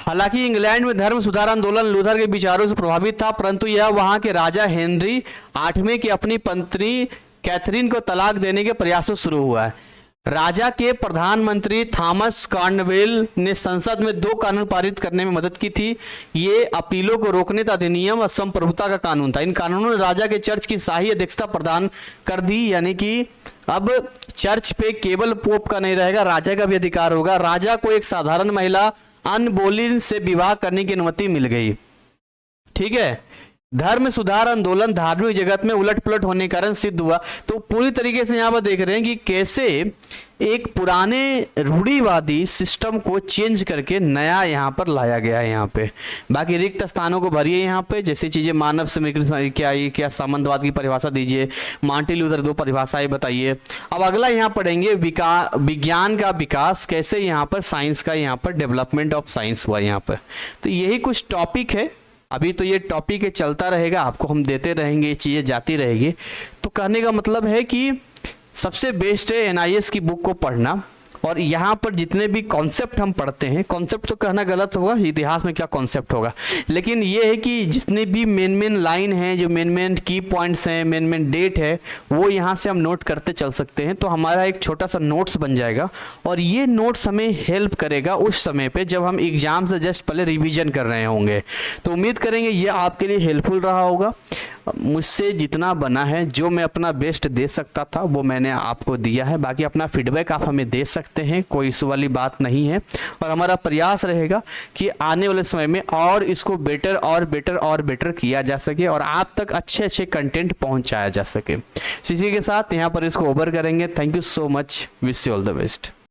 [SPEAKER 1] हालांकि इंग्लैंड में धर्म सुधार आंदोलन लूथर के विचारों से प्रभावित था, परंतु यह वहां के राजा हेनरी 8वें की अपनी पत्नी कैथरीन को तलाक देने के प्रयासों शुरू हुआ है। राजा के प्रधानमंत्री थॉमस कॉर्नवेल ने संसद में 2 कानून पारित करने में मदद की थी। ये अपीलों को रोकने का अधिनियम और संप्रभुता का कानून था। इन कानूनों ने राजा के चर्च की शाही अध्यक्षता प्रदान कर दी, यानी कि अब चर्च पे केवल पोप का नहीं रहेगा, राजा का भी अधिकार होगा। राजा को एक साधारण महिला अन बोलिन से विवाह करने की अनुमति मिल गई। ठीक है, धर्म सुधार आंदोलन धार्मिक जगत में उलट पुलट होने के कारण सिद्ध हुआ। तो पूरी तरीके से यहां पर देख रहे हैं कि कैसे एक पुराने रूढ़िवादी सिस्टम को चेंज करके नया यहां पर लाया गया है। यहां पे बाकी रिक्त स्थानों को भरिए, यहां पे जैसी चीजें मानव समीकरण क्या सामंतवाद की परिभाषा दीजिए, मार्टिन लूथर 2 परिभाषाएं बताइए। अब अगला यहां पढ़ेंगे विज्ञान का विकास, कैसे यहां पर साइंस का यहां पर डेवलपमेंट ऑफ साइंस हुआ यहां पर। तो यही कुछ टॉपिक है, अभी तो ये टॉपिक है, चलता रहेगा, आपको हम देते रहेंगे, ये चीज़ें जाती रहेगी। तो कहने का मतलब है कि सबसे बेस्ट है NIS की बुक को पढ़ना, और यहाँ पर जितने भी कॉन्सेप्ट हम पढ़ते हैं, कॉन्सेप्ट तो कहना गलत होगा, इतिहास में क्या कॉन्सेप्ट होगा, लेकिन ये है कि जितने भी मेन लाइन हैं, जो मेन की पॉइंट्स हैं, मेन डेट है, वो यहाँ से हम नोट करते चल सकते हैं। तो हमारा एक छोटा सा नोट्स बन जाएगा और ये नोट्स हमें हेल्प करेगा उस समय पे जब हम एग्जाम से जस्ट पहले रिवीजन कर रहे होंगे। तो उम्मीद करेंगे ये आपके लिए हेल्पफुल रहा होगा। मुझसे जितना बना है, जो मैं अपना बेस्ट दे सकता था वो मैंने आपको दिया है। बाकी अपना फीडबैक आप हमें दे सकते हैं, कोई इशू वाली बात नहीं है। और हमारा प्रयास रहेगा कि आने वाले समय में और इसको बेटर और बेटर और बेटर किया जा सके और आप तक अच्छे कंटेंट पहुंचाया जा सके। इसी के साथ यहाँ पर इसको ओवर करेंगे। Thank you so much, wish you all the best.